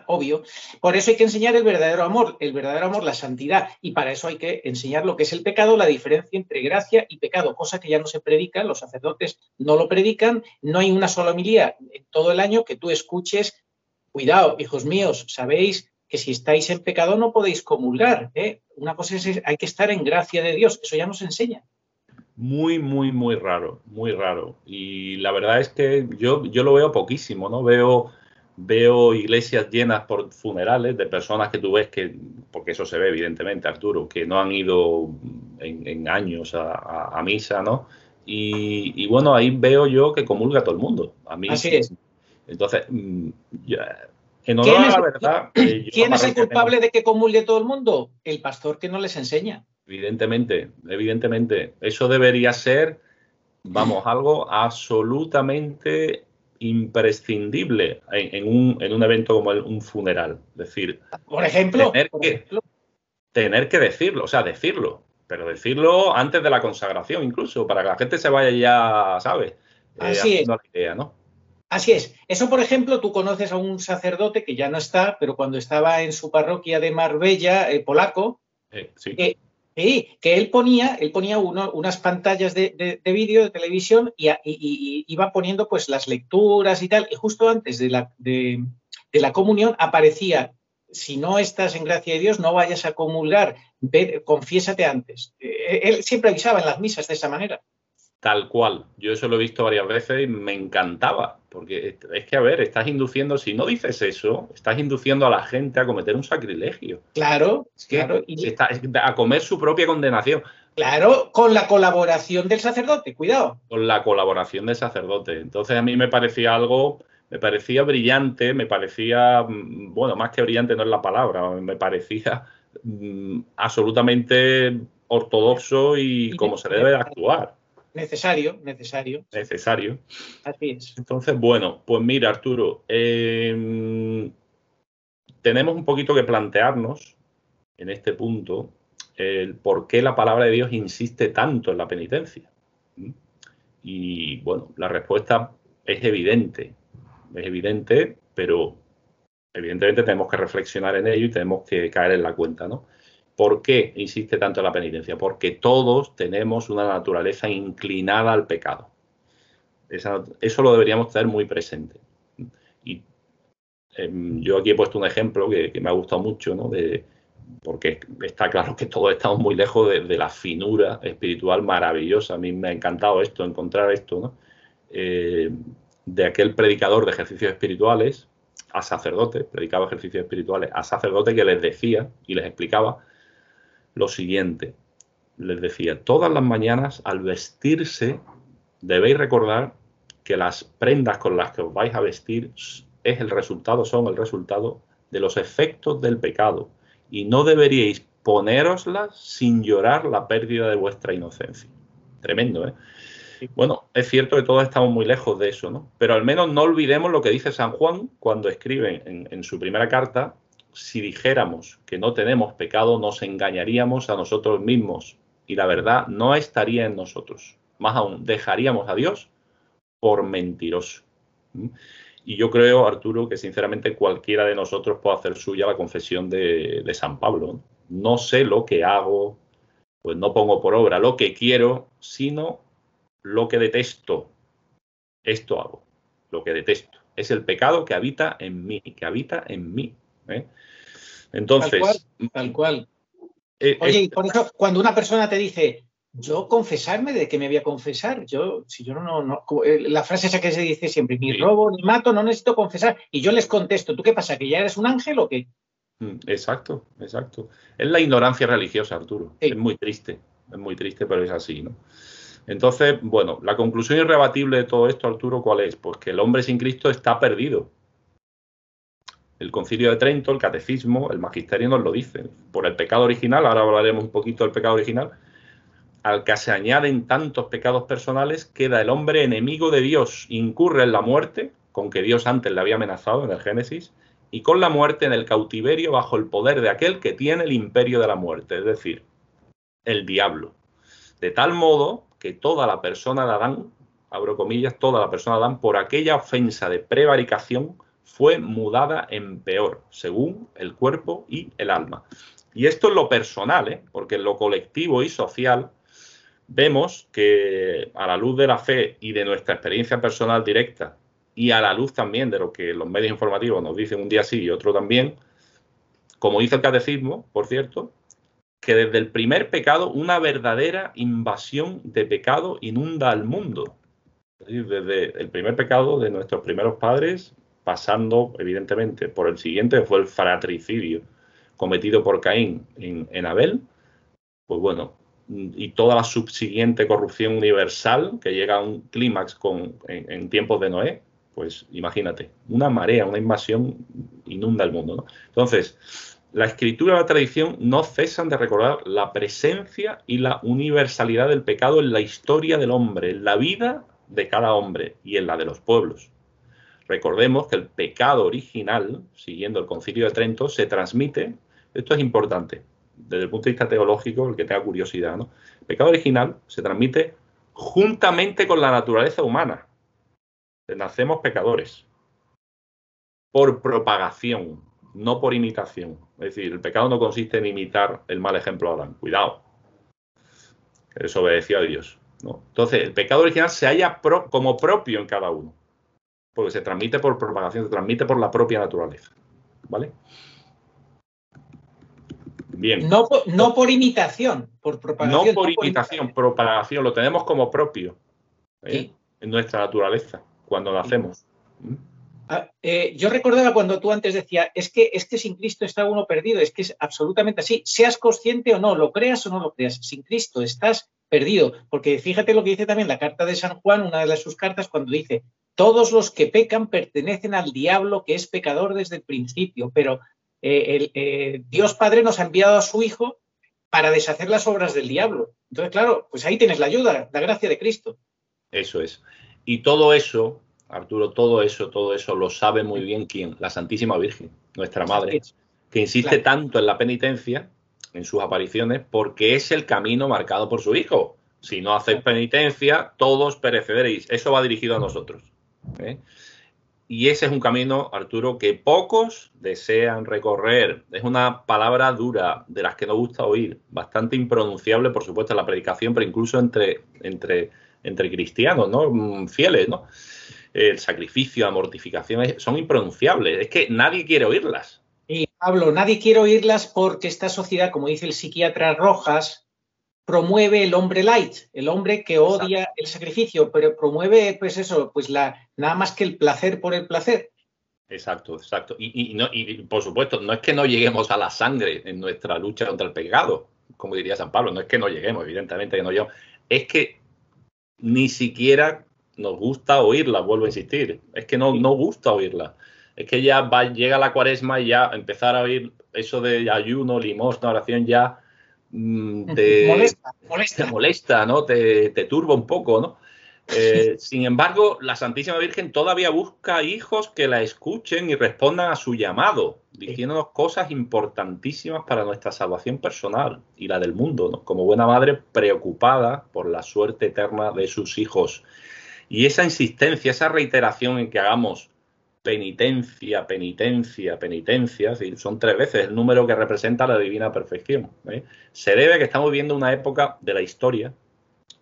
obvio. Por eso hay que enseñar el verdadero amor, la santidad. Y para eso hay que enseñar lo que es el pecado, la diferencia entre gracia y pecado, cosa que ya no se predica, los sacerdotes no lo predican, no hay una sola homilía en todo el año que tú escuches. Cuidado, hijos míos, sabéis que si estáis en pecado no podéis comulgar, ¿eh? Una cosa es, hay que estar en gracia de Dios, eso ya nos enseña. Muy, muy, muy raro, muy raro. Y la verdad es que yo lo veo poquísimo, ¿no? Veo iglesias llenas por funerales de personas que tú ves porque eso se ve evidentemente, Arturo, que no han ido en años a misa, ¿no? Y bueno, ahí veo yo que comulga todo el mundo. A mí, así es. Entonces, en honor a la verdad... ¿Quién es el culpable de que comulgue todo el mundo? El pastor que no les enseña. Evidentemente. Eso debería ser, vamos, algo absolutamente imprescindible en un evento como un funeral. Es decir, por ejemplo, tener que decirlo, o sea, decirlo, pero decirlo antes de la consagración incluso, para que la gente se vaya ya, ¿sabes? Haciendo la idea, ¿no? Así es. Eso, por ejemplo, tú conoces a un sacerdote que ya no está, pero cuando estaba en su parroquia de Marbella, polaco, sí. Que él ponía unas pantallas de vídeo, de televisión, y iba poniendo pues las lecturas y tal, y justo antes de la comunión aparecía, si no estás en gracia de Dios, no vayas a comulgar, confiésate antes. Él siempre avisaba en las misas de esa manera. Tal cual. Yo eso lo he visto varias veces y me encantaba. Porque es que, a ver, estás induciendo, si no dices eso, estás induciendo a la gente a cometer un sacrilegio. Claro, Es que claro. a comer su propia condenación. Claro, con la colaboración del sacerdote, cuidado. Con la colaboración del sacerdote. Entonces a mí me parecía brillante, me parecía, bueno, más que brillante no es la palabra, me parecía absolutamente ortodoxo y como se debe de actuar. Necesario. Necesario. Así es. Entonces, bueno, pues mira, Arturo, tenemos un poquito que plantearnos en este punto el por qué la palabra de Dios insiste tanto en la penitencia. Y bueno, la respuesta es evidente, pero evidentemente tenemos que reflexionar en ello y tenemos que caer en la cuenta, ¿no? ¿Por qué insiste tanto en la penitencia? Porque todos tenemos una naturaleza inclinada al pecado. Eso lo deberíamos tener muy presente. Y yo aquí he puesto un ejemplo que me ha gustado mucho, ¿no? Porque está claro que todos estamos muy lejos de la finura espiritual maravillosa. A mí me ha encantado encontrar esto, ¿no? De aquel predicador de ejercicios espirituales a sacerdotes, predicaba ejercicios espirituales a sacerdotes, que les decía y les explicaba lo siguiente. Les decía, todas las mañanas al vestirse debéis recordar que las prendas con las que os vais a vestir son el resultado de los efectos del pecado, y no deberíais ponéroslas sin llorar la pérdida de vuestra inocencia. Tremendo, ¿eh? Bueno, es cierto que todos estamos muy lejos de eso, ¿no? Pero al menos no olvidemos lo que dice San Juan cuando escribe en su primera carta: si dijéramos que no tenemos pecado, nos engañaríamos a nosotros mismos y la verdad no estaría en nosotros. Más aún, dejaríamos a Dios por mentiroso. Y yo creo, Arturo, que sinceramente cualquiera de nosotros puede hacer suya la confesión de San Pablo. No sé lo que hago, pues no pongo por obra lo que quiero, sino lo que detesto. Esto hago, lo que detesto. Es el pecado que habita en mí, ¿eh? Entonces, tal cual. Oye, y por eso, cuando una persona te dice, yo confesarme, ¿de qué me voy a confesar? Si yo no, la frase esa que se dice siempre, ni robo, ni mato, no necesito confesar. Y yo les contesto, ¿tú qué pasa? ¿Que ya eres un ángel o qué? Exacto. Es la ignorancia religiosa, Arturo. Sí. Es muy triste, pero es así, ¿no? Entonces, bueno, la conclusión irrebatible de todo esto, Arturo, ¿cuál es? Pues que el hombre sin Cristo está perdido. El Concilio de Trento, el Catecismo, el Magisterio nos lo dicen. Por el pecado original, ahora hablaremos un poquito del pecado original, al que se añaden tantos pecados personales, queda el hombre enemigo de Dios, incurre en la muerte, con que Dios antes le había amenazado en el Génesis, y con la muerte en el cautiverio bajo el poder de aquel que tiene el imperio de la muerte, es decir, el diablo. De tal modo que toda la persona de Adán, abro comillas, toda la persona de Adán, por aquella ofensa de prevaricación, fue mudada en peor, según el cuerpo y el alma. Y esto es lo personal, ¿eh? Porque en lo colectivo y social vemos que a la luz de la fe y de nuestra experiencia personal directa, y a la luz también de lo que los medios informativos nos dicen un día sí y otro también, como dice el Catecismo, por cierto, que desde el primer pecado una verdadera invasión de pecado inunda al mundo. Es decir, desde el primer pecado de nuestros primeros padres, pasando evidentemente por el siguiente, que fue el fratricidio cometido por Caín en Abel, pues bueno, y toda la subsiguiente corrupción universal que llega a un clímax en tiempos de Noé, pues imagínate, una marea, una invasión inunda el mundo, ¿no? Entonces, la escritura y la tradición no cesan de recordar la presencia y la universalidad del pecado en la historia del hombre, en la vida de cada hombre y en la de los pueblos. Recordemos que el pecado original, siguiendo el Concilio de Trento, se transmite, esto es importante, desde el punto de vista teológico, el que tenga curiosidad, ¿no? El pecado original se transmite juntamente con la naturaleza humana. Nacemos pecadores por propagación, no por imitación. Es decir, el pecado no consiste en imitar el mal ejemplo de Adán. Cuidado, que desobedeció a Dios, ¿no? Entonces, el pecado original se halla como propio en cada uno, porque se transmite por propagación, se transmite por la propia naturaleza, ¿vale? Bien. No por imitación, por propagación. No por imitación, propagación, lo tenemos como propio, ¿eh? Sí. En nuestra naturaleza, cuando nacemos. Yo recordaba cuando tú antes decías, es que sin Cristo está uno perdido, es que es absolutamente así, seas consciente o no, lo creas o no lo creas, sin Cristo estás perdido, porque fíjate lo que dice también la carta de San Juan, una de sus cartas, cuando dice, todos los que pecan pertenecen al diablo, que es pecador desde el principio, pero Dios Padre nos ha enviado a su Hijo para deshacer las obras del diablo. Entonces, claro, pues ahí tienes la ayuda, la gracia de Cristo. Eso es. Y todo eso, Arturo, todo eso lo sabe muy bien ¿quién? La Santísima Virgen, nuestra Madre, que insiste tanto en la penitencia, en sus apariciones, porque es el camino marcado por su Hijo. Si no hacéis penitencia, todos pereceréis. Eso va dirigido a nosotros. Y ese es un camino, Arturo, que pocos desean recorrer. Es una palabra dura, de las que no gusta oír, bastante impronunciable, por supuesto, en la predicación, pero incluso entre cristianos, ¿no? Fieles, ¿no? El sacrificio, la mortificación, son impronunciables. Es que nadie quiere oírlas. Y Pablo, nadie quiere oírlas porque esta sociedad, como dice el psiquiatra Rojas, promueve el hombre light, el hombre que odia el sacrificio, pero promueve, pues eso, pues nada más que el placer por el placer. Exacto. Y por supuesto, no es que no lleguemos a la sangre en nuestra lucha contra el pecado, como diría San Pablo, no es que no lleguemos, evidentemente que no lleguemos, es que ni siquiera nos gusta oírla, vuelvo a insistir, es que no gusta oírla. Es que ya llega la Cuaresma y ya empezar a oír eso de ayuno, limosna, oración ya te molesta, ¿no? Te turba un poco, ¿no? Sin embargo, la Santísima Virgen todavía busca hijos que la escuchen y respondan a su llamado, diciéndonos cosas importantísimas para nuestra salvación personal y la del mundo, ¿no? Como buena madre preocupada por la suerte eterna de sus hijos. Y esa insistencia, esa reiteración en que hagamos penitencia, son 3 veces el número que representa la divina perfección, ¿eh? Se debe a que estamos viviendo una época de la historia,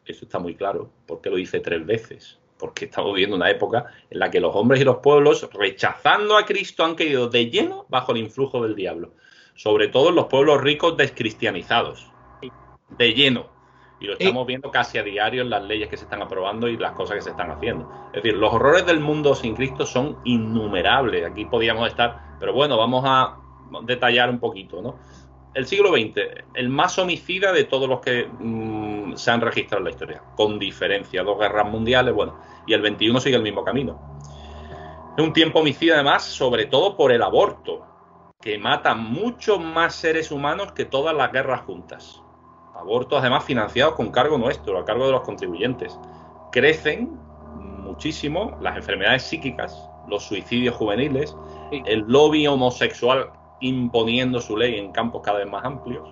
eso está muy claro, porque lo dice 3 veces, porque estamos viviendo una época en la que los hombres y los pueblos, rechazando a Cristo, han caído de lleno bajo el influjo del diablo, sobre todo en los pueblos ricos descristianizados, de lleno. Y lo estamos viendo casi a diario en las leyes que se están aprobando y las cosas que se están haciendo. Es decir, los horrores del mundo sin Cristo son innumerables. Aquí podríamos estar, pero bueno, vamos a detallar un poquito, ¿no? El siglo XX, el más homicida de todos los que se han registrado en la historia, con diferencia, 2 guerras mundiales, bueno, y el XXI sigue el mismo camino. Es un tiempo homicida además, sobre todo por el aborto, que mata muchos más seres humanos que todas las guerras juntas. Abortos además financiados con cargo nuestro, a cargo de los contribuyentes. Crecen muchísimo las enfermedades psíquicas, los suicidios juveniles, el lobby homosexual imponiendo su ley en campos cada vez más amplios.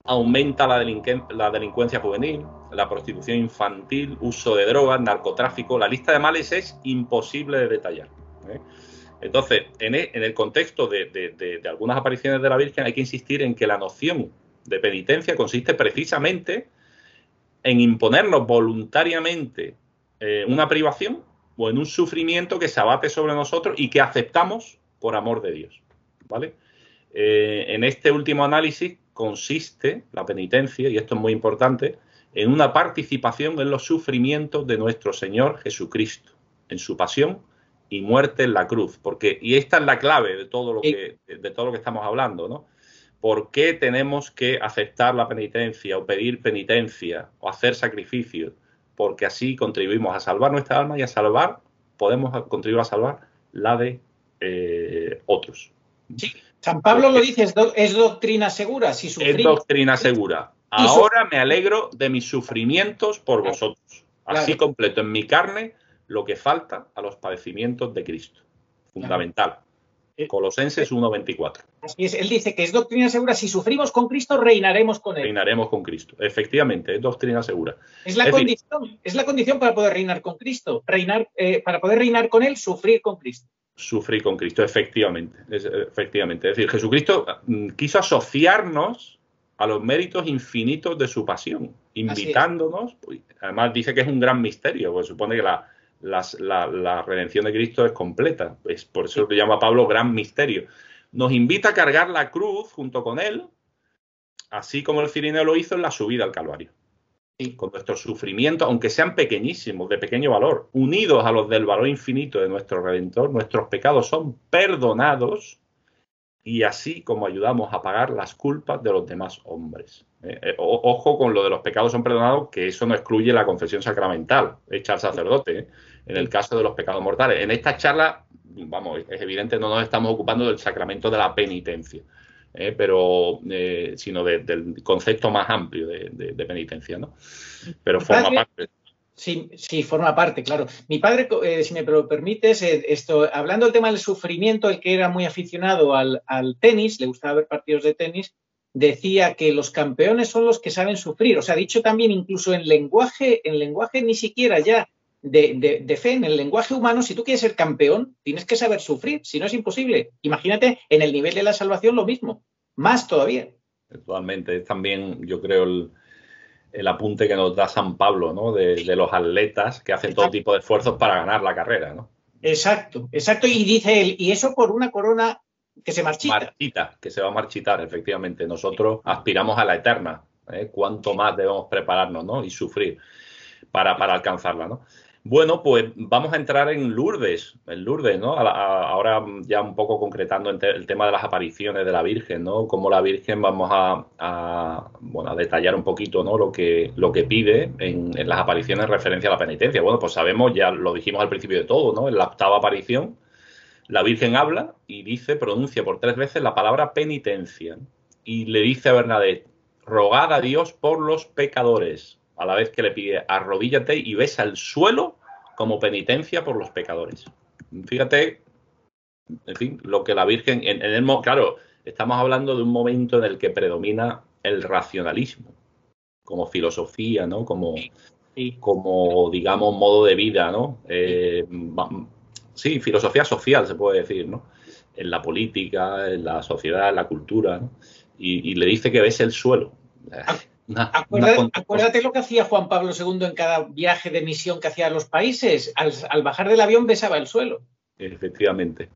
Aumenta la delincuencia juvenil, la prostitución infantil, uso de drogas, narcotráfico. La lista de males es imposible de detallar, ¿eh? Entonces, en el contexto de algunas apariciones de la Virgen hay que insistir en que la noción de penitencia consiste precisamente en imponernos voluntariamente una privación o en un sufrimiento que se abate sobre nosotros y que aceptamos por amor de Dios, ¿vale? En este último análisis consiste la penitencia, y esto es muy importante, en una participación en los sufrimientos de nuestro Señor Jesucristo, en su pasión y muerte en la cruz, y esta es la clave de todo lo que estamos hablando, ¿no? ¿Por qué tenemos que aceptar la penitencia o pedir penitencia o hacer sacrificios? Porque así contribuimos a salvar nuestra alma y podemos contribuir a salvar la de otros. Sí, San Pablo lo dice, es doctrina segura. Es doctrina segura. Ahora me alegro de mis sufrimientos por vosotros. Así completo en mi carne lo que falta a los padecimientos de Cristo. Fundamental. Colosenses 1:24. Así es, él dice que es doctrina segura, si sufrimos con Cristo, reinaremos con él. Reinaremos con Cristo, efectivamente, es doctrina segura. Es la condición para poder reinar con Cristo, para poder reinar con él, sufrir con Cristo. Sufrir con Cristo, efectivamente. Es decir, Jesucristo quiso asociarnos a los méritos infinitos de su pasión, invitándonos, además dice que es un gran misterio, porque supone que la redención de Cristo es completa. Por eso lo llama Pablo gran misterio. Nos invita a cargar la cruz junto con él, así como el cirineo lo hizo en la subida al Calvario. Sí. con nuestros sufrimientos, aunque sean pequeñísimos, de pequeño valor, unidos a los del valor infinito de nuestro Redentor, nuestros pecados son perdonados y así como ayudamos a pagar las culpas de los demás hombres. Ojo con lo de los pecados son perdonados, que eso no excluye la confesión sacramental hecha al sacerdote, en el caso de los pecados mortales. En esta charla, vamos, es evidente, no nos estamos ocupando del sacramento de la penitencia, sino del concepto más amplio de penitencia, ¿no? Pero forma parte. Sí, sí, forma parte, claro. Mi padre, si me lo permites, hablando del tema del sufrimiento, el que era muy aficionado al tenis, le gustaba ver partidos de tenis, decía que los campeones son los que saben sufrir. O sea, dicho también incluso en lenguaje ni siquiera ya de fe, en el lenguaje humano, si tú quieres ser campeón, tienes que saber sufrir, si no es imposible. Imagínate, en el nivel de la salvación lo mismo, más todavía. Actualmente es también, yo creo, el apunte que nos da San Pablo, ¿no? De los atletas que hacen todo tipo de esfuerzos para ganar la carrera, ¿no? Exacto, exacto. Y dice él, y eso por una corona que se marchita. Marchita, que se va a marchitar, efectivamente. Nosotros aspiramos a la eterna. Cuánto más debemos prepararnos, ¿no? Y sufrir para alcanzarla, ¿no? Bueno, pues vamos a entrar en Lourdes, ¿no? Ahora ya un poco concretando el tema de las apariciones de la Virgen, ¿no? Como la Virgen vamos a detallar un poquito, ¿no? Lo que pide en las apariciones en referencia a la penitencia. Bueno, pues sabemos, ya lo dijimos al principio de todo, ¿no? En la octava aparición, la Virgen habla y pronuncia por 3 veces la palabra penitencia. Y le dice a Bernadette, rogad a Dios por los pecadores. A la vez que le pide, arrodíllate y besa el suelo como penitencia por los pecadores. Fíjate, en fin, lo que la Virgen... claro, estamos hablando de un momento en el que predomina el racionalismo, como filosofía, ¿no? Como, digamos, modo de vida, ¿no? Sí, filosofía social, se puede decir, ¿no? En la política, en la sociedad, en la cultura, ¿no? Y le dice que bese el suelo. Acuérdate lo que hacía Juan Pablo II en cada viaje de misión que hacía a los países. Al bajar del avión besaba el suelo. Efectivamente.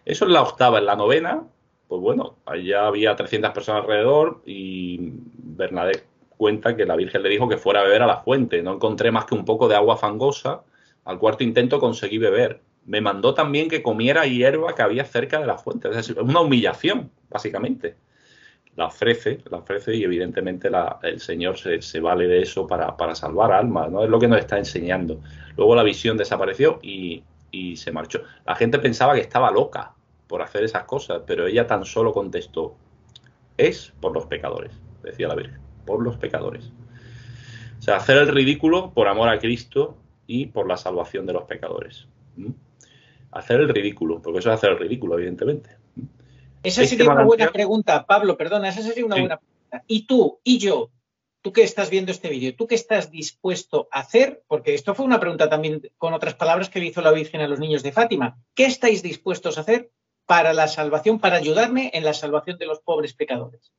Eso es la octava. En la novena, pues bueno, allá había 300 personas alrededor y Bernadette cuenta que la Virgen le dijo que fuera a beber a la fuente. No encontré más que un poco de agua fangosa. Al cuarto intento conseguí beber. Me mandó también que comiera hierba que había cerca de la fuente. Es decir, una humillación, básicamente. La ofrece y evidentemente el Señor se vale de eso para salvar almas, ¿no? Es lo que nos está enseñando. Luego la visión desapareció y se marchó. La gente pensaba que estaba loca por hacer esas cosas, pero ella tan solo contestó, es por los pecadores, decía la Virgen, por los pecadores. O sea, hacer el ridículo por amor a Cristo y por la salvación de los pecadores. Hacer el ridículo, porque eso es hacer el ridículo, evidentemente. Esa sería una buena pregunta, Pablo, perdona, esa sería una buena pregunta. Y tú y yo, tú que estás viendo este vídeo, ¿tú qué estás dispuesto a hacer? Porque esto fue una pregunta también, con otras palabras, que le hizo la Virgen a los niños de Fátima. ¿Qué estáis dispuestos a hacer para la salvación, para ayudarme en la salvación de los pobres pecadores?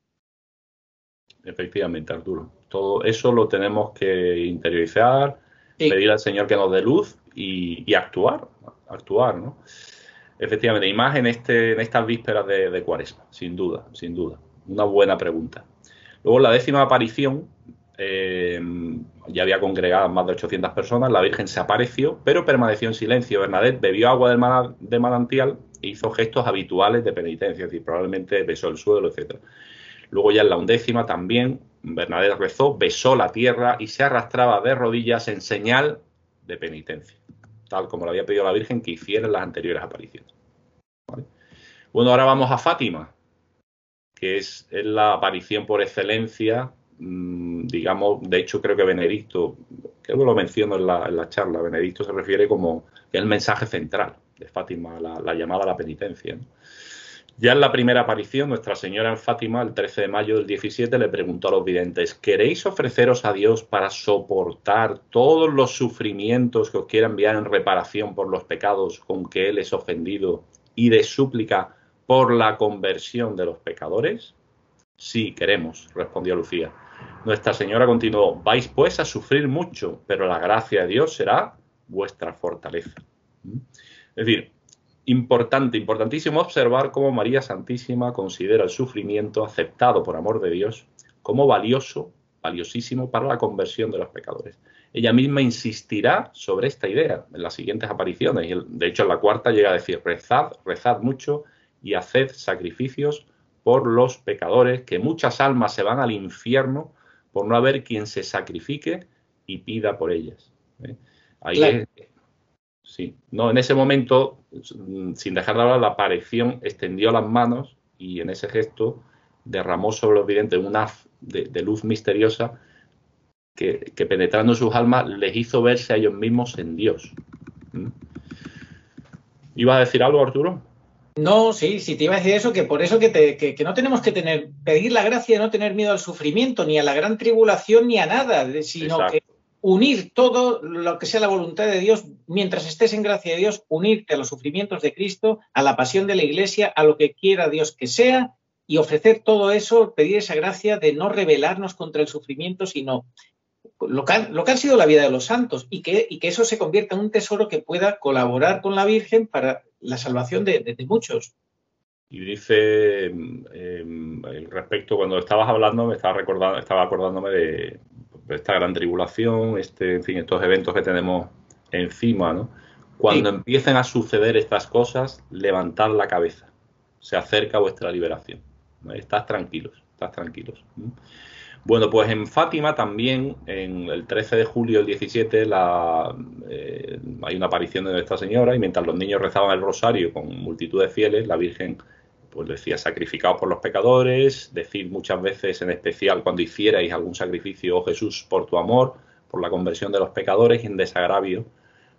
Efectivamente, Arturo. Todo eso lo tenemos que interiorizar, pedir al Señor que nos dé luz y actuar, ¿no? Efectivamente, y más en estas vísperas de Cuaresma, sin duda. Una buena pregunta. Luego, en la 10ª aparición, ya había congregadas más de 800 personas, la Virgen se apareció, pero permaneció en silencio. Bernadette bebió agua de manantial e hizo gestos habituales de penitencia, es decir, probablemente besó el suelo, etc. Luego ya en la 11ª también, Bernadette rezó, besó la tierra y se arrastraba de rodillas en señal de penitencia, tal como le había pedido a la Virgen que hiciera en las anteriores apariciones. ¿Vale? Bueno, ahora vamos a Fátima, que es la aparición por excelencia, digamos, de hecho creo que Benedicto, creo que lo menciono en la charla, Benedicto se refiere como que es el mensaje central de Fátima, la llamada a la penitencia, ¿no? Ya en la primera aparición, Nuestra Señora en Fátima, el 13 de mayo del 17, le preguntó a los videntes, ¿queréis ofreceros a Dios para soportar todos los sufrimientos que os quiera enviar en reparación por los pecados con que Él es ofendido y de súplica por la conversión de los pecadores? Sí, queremos, respondió Lucía. Nuestra Señora continuó, vais pues a sufrir mucho, pero la gracia de Dios será vuestra fortaleza. Es decir, importantísimo observar cómo María Santísima considera el sufrimiento aceptado por amor de Dios como valioso valiosísimo para la conversión de los pecadores. Ella misma insistirá sobre esta idea en las siguientes apariciones. Y de hecho, en la cuarta llega a decir, rezad, rezad mucho y haced sacrificios por los pecadores, que muchas almas se van al infierno por no haber quien se sacrifique y pida por ellas. Ahí claro. sí. No, en ese momento, sin dejar de hablar, la aparición extendió las manos y en ese gesto derramó sobre los videntes un haz de luz misteriosa que penetrando sus almas les hizo verse a ellos mismos en Dios. ¿Ibas a decir algo, Arturo? No, sí, te iba a decir eso, que por eso que no tenemos que pedir la gracia, no tener miedo al sufrimiento, ni a la gran tribulación, ni a nada, sino Exacto. que unir todo lo que sea la voluntad de Dios, mientras estés en gracia de Dios, unirte a los sufrimientos de Cristo, a la pasión de la Iglesia, a lo que quiera Dios que sea, y ofrecer todo eso, pedir esa gracia de no rebelarnos contra el sufrimiento, sino lo que han sido la vida de los santos, y que eso se convierta en un tesoro que pueda colaborar con la Virgen para la salvación de muchos. Y dice, respecto, cuando estabas hablando, estaba acordándome de esta gran tribulación, en fin, estos eventos que tenemos encima, ¿no? Cuando empiecen a suceder estas cosas, levantad la cabeza. Se acerca vuestra liberación. Estad tranquilos, estad tranquilos. Bueno, pues en Fátima también, en el 13 de julio del 17, hay una aparición de Nuestra Señora y mientras los niños rezaban el rosario con multitud de fieles, la Virgen pues decía, sacrificaos por los pecadores, decid muchas veces, en especial cuando hicierais algún sacrificio, oh Jesús, por tu amor, por la conversión de los pecadores y en desagravio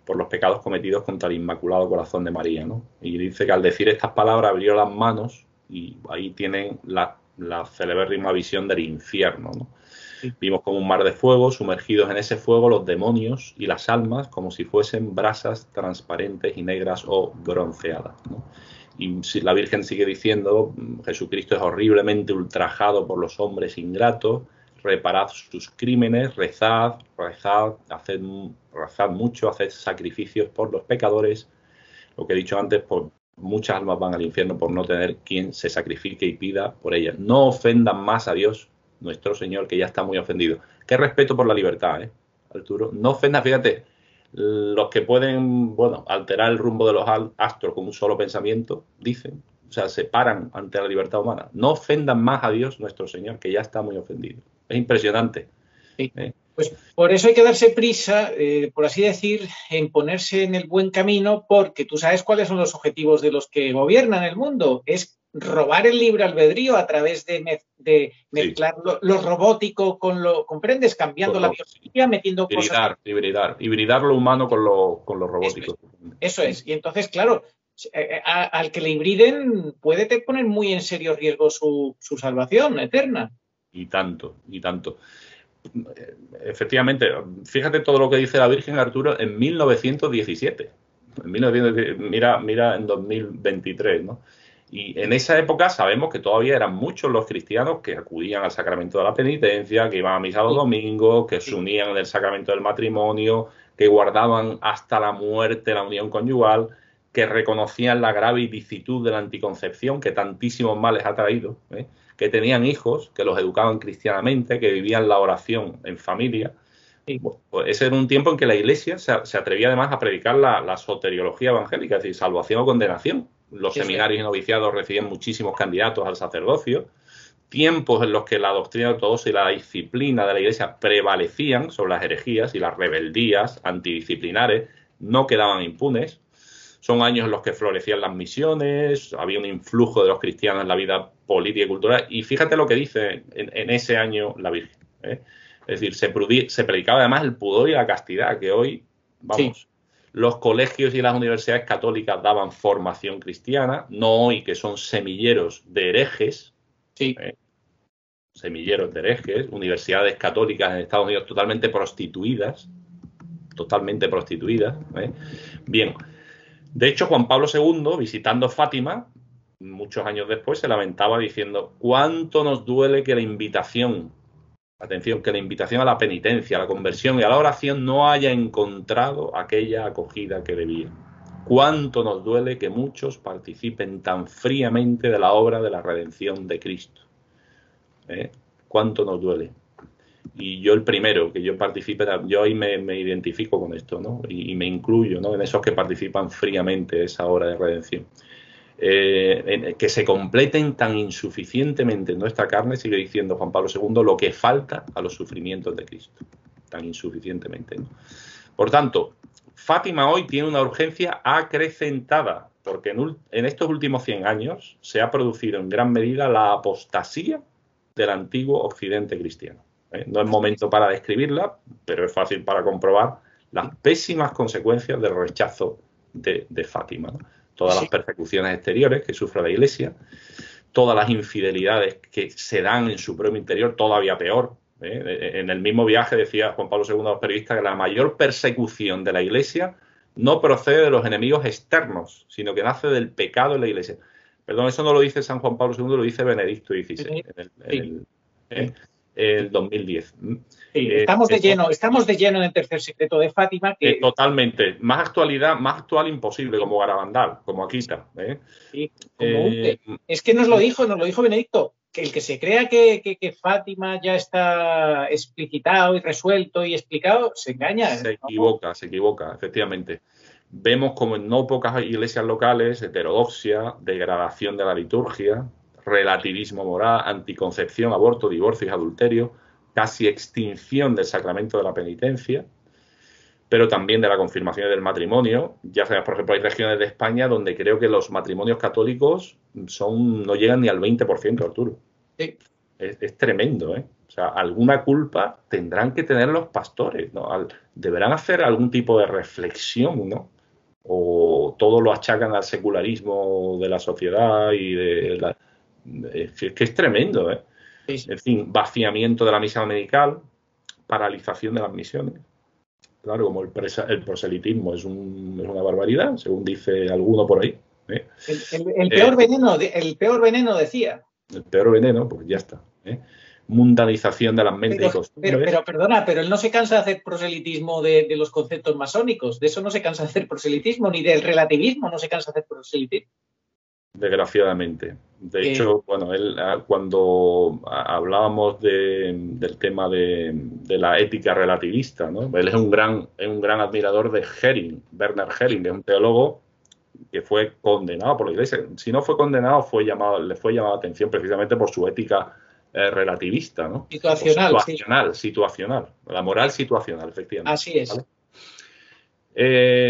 por los pecados cometidos contra el Inmaculado Corazón de María, ¿no? Y dice que al decir estas palabras abrió las manos y ahí tienen la celebérrima visión del infierno, ¿no? Sí. Vimos como un mar de fuego, sumergidos en ese fuego los demonios y las almas como si fuesen brasas transparentes y negras o bronceadas, ¿no? Y la Virgen sigue diciendo, Jesucristo es horriblemente ultrajado por los hombres ingratos, reparad sus crímenes, rezad mucho, haced sacrificios por los pecadores. Lo que he dicho antes, por muchas almas van al infierno por no tener quien se sacrifique y pida por ellas. No ofendan más a Dios, nuestro Señor, que ya está muy ofendido. Qué respeto por la libertad, Arturo. No ofendan, fíjate, los que pueden, alterar el rumbo de los astros con un solo pensamiento, dicen, o sea, se paran ante la libertad humana. No ofendan más a Dios, nuestro Señor, que ya está muy ofendido. Es impresionante. Sí. Pues por eso hay que darse prisa, por así decir, en ponerse en el buen camino, porque tú sabes cuáles son los objetivos de los que gobiernan el mundo. Es robar el libre albedrío a través de mezclar lo robótico con lo, ¿comprendes? Cambiando la biología, metiendo cosas. Hibridar lo humano con lo robótico. Eso es. Y entonces, claro, al que le hibriden puede poner muy en serio riesgo su salvación eterna. Y tanto, y tanto. Efectivamente, fíjate todo lo que dice la Virgen, Arturo, en 1917. Mira en 2023, ¿no? Y en esa época sabemos que todavía eran muchos los cristianos que acudían al sacramento de la penitencia, que iban a misa los domingos, que se unían en el sacramento del matrimonio, que guardaban hasta la muerte la unión conyugal, que reconocían la grave ilicitud de la anticoncepción que tantísimos males ha traído, que tenían hijos, que los educaban cristianamente, que vivían la oración en familia. Bueno, pues ese era un tiempo en que la Iglesia se atrevía además a predicar la soteriología evangélica, es decir, salvación o condenación. Los seminarios y noviciados recibían muchísimos candidatos al sacerdocio. Tiempos en los que la doctrina ortodoxa y la disciplina de la Iglesia prevalecían sobre las herejías y las rebeldías antidisciplinares no quedaban impunes. Son años en los que florecían las misiones, había un influjo de los cristianos en la vida política y cultural. Y fíjate lo que dice en ese año la Virgen, Es decir, se predicaba además el pudor y la castidad, que hoy, los colegios y las universidades católicas daban formación cristiana, no hoy que son semilleros de herejes, semilleros de herejes, universidades católicas en Estados Unidos totalmente prostituidas. Bien, de hecho Juan Pablo II, visitando Fátima, muchos años después, se lamentaba diciendo, cuánto nos duele que la invitación, atención, que la invitación a la penitencia, a la conversión y a la oración no haya encontrado aquella acogida que debía. Cuánto nos duele que muchos participen tan fríamente de la obra de la redención de Cristo. Cuánto nos duele. Y yo el primero, que yo participe, yo ahí me identifico con esto, ¿no? Y me incluyo, ¿no? En esos que participan fríamente esa hora de redención. Que se completen tan insuficientemente en nuestra carne, sigue diciendo Juan Pablo II, lo que falta a los sufrimientos de Cristo. Tan insuficientemente, ¿no? Por tanto, Fátima hoy tiene una urgencia acrecentada, porque en estos últimos 100 años se ha producido en gran medida la apostasía del antiguo occidente cristiano. No es momento para describirla, pero es fácil para comprobar las pésimas consecuencias del rechazo de Fátima, ¿no? Todas las persecuciones exteriores que sufre la Iglesia, todas las infidelidades que se dan en su propio interior, todavía peor. En el mismo viaje decía Juan Pablo II a los periodistas que la mayor persecución de la Iglesia no procede de los enemigos externos, sino que nace del pecado en la Iglesia. Perdón, eso no lo dice San Juan Pablo II, lo dice Benedicto XVI en el 2010. Sí, estamos de lleno en el tercer secreto de Fátima. Totalmente. Más actual imposible, como Garabandal, como Akita. Sí, es que nos lo dijo Benedicto, que el que se crea que Fátima ya está explicitado y resuelto y explicado, se engaña. Se equivoca, efectivamente. Vemos como en no pocas iglesias locales, heterodoxia, degradación de la liturgia, relativismo moral, anticoncepción, aborto, divorcios y adulterio, casi extinción del sacramento de la penitencia, pero también de la confirmación del matrimonio. Ya sabes, por ejemplo, hay regiones de España donde creo que los matrimonios católicos no llegan ni al 20%, Arturo. Sí. Es tremendo, ¿eh? O sea, alguna culpa tendrán que tener los pastores, ¿no? Deberán hacer algún tipo de reflexión, ¿no? O todo lo achacan al secularismo de la sociedad y es que es tremendo, ¿eh? Sí. En fin, vaciamiento de la misa dominical, paralización de las misiones. Claro, como el proselitismo es una barbaridad, según dice alguno por ahí. El peor veneno decía. El peor veneno, pues ya está. Mundanización de las mentes y costumbres. Pero perdona, pero él no se cansa de hacer proselitismo de los conceptos masónicos. De eso no se cansa de hacer proselitismo, ni del relativismo no se cansa de hacer proselitismo. Desgraciadamente. De hecho, bueno, él cuando hablábamos del tema de la ética relativista, ¿no? Él es un gran admirador de Hering, Werner Hering, que es un teólogo que fue condenado por la Iglesia. Si no fue condenado, le fue llamado la atención precisamente por su ética relativista, ¿no? Situacional. La moral situacional, efectivamente. Así es. ¿Vale?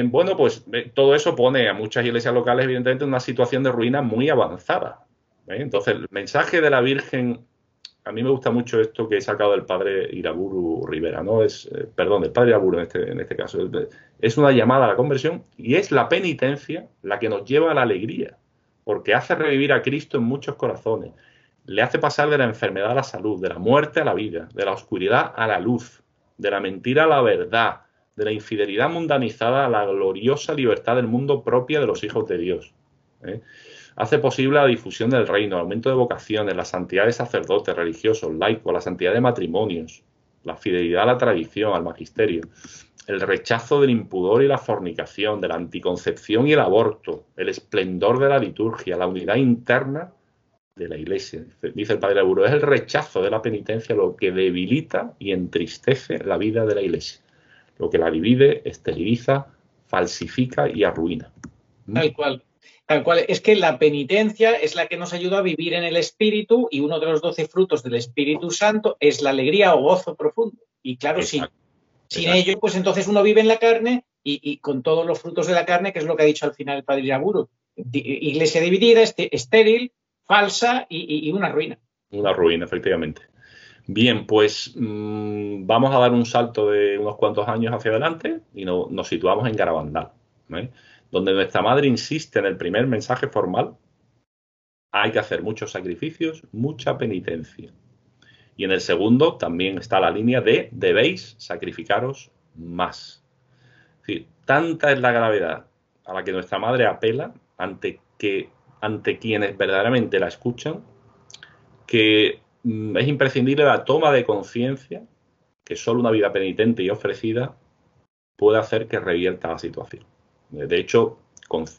Bueno, pues todo eso pone a muchas iglesias locales, evidentemente, en una situación de ruina muy avanzada. Entonces, el mensaje de la Virgen, a mí me gusta mucho esto que he sacado del padre Iraburu Rivera, ¿no? Del padre Iraburu en este caso. Es una llamada a la conversión y es la penitencia la que nos lleva a la alegría, porque hace revivir a Cristo en muchos corazones. Le hace pasar de la enfermedad a la salud, de la muerte a la vida, de la oscuridad a la luz, de la mentira a la verdad, de la infidelidad mundanizada a la gloriosa libertad del mundo propia de los hijos de Dios. Hace posible la difusión del reino, el aumento de vocaciones, la santidad de sacerdotes, religiosos, laicos, la santidad de matrimonios, la fidelidad a la tradición, al magisterio, el rechazo del impudor y la fornicación, de la anticoncepción y el aborto, el esplendor de la liturgia, la unidad interna de la Iglesia. Dice el padre Aburo, es el rechazo de la penitencia lo que debilita y entristece la vida de la Iglesia, lo que la divide, esteriliza, falsifica y arruina. Tal cual. Es que la penitencia es la que nos ayuda a vivir en el Espíritu y uno de los 12 frutos del Espíritu Santo es la alegría o gozo profundo. Y claro, sin ello, pues entonces uno vive en la carne y con todos los frutos de la carne, que es lo que ha dicho al final el padre Iraburu. Iglesia dividida, estéril, falsa y una ruina. Una ruina, efectivamente. Bien, pues vamos a dar un salto de unos cuantos años hacia adelante y nos situamos en Garabandal, donde nuestra madre insiste en el primer mensaje formal: hay que hacer muchos sacrificios, mucha penitencia. Y en el segundo también está la línea de debéis sacrificaros más. Es decir, tanta es la gravedad a la que nuestra madre apela ante quienes verdaderamente la escuchan, que es imprescindible la toma de conciencia que solo una vida penitente y ofrecida puede hacer que revierta la situación. De hecho,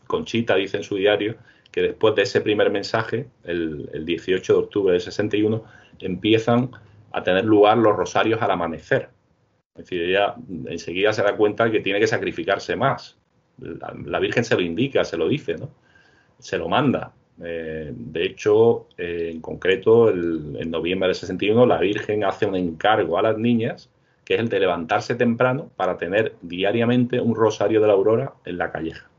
Conchita dice en su diario que después de ese primer mensaje, el 18 de octubre del 61, empiezan a tener lugar los rosarios al amanecer. Es decir, ella enseguida se da cuenta que tiene que sacrificarse más. La Virgen se lo indica, se lo dice, ¿no? Se lo manda. De hecho, en concreto, en noviembre del 61, la Virgen hace un encargo a las niñas, que es el de levantarse temprano para tener diariamente un rosario de la aurora en la calleja.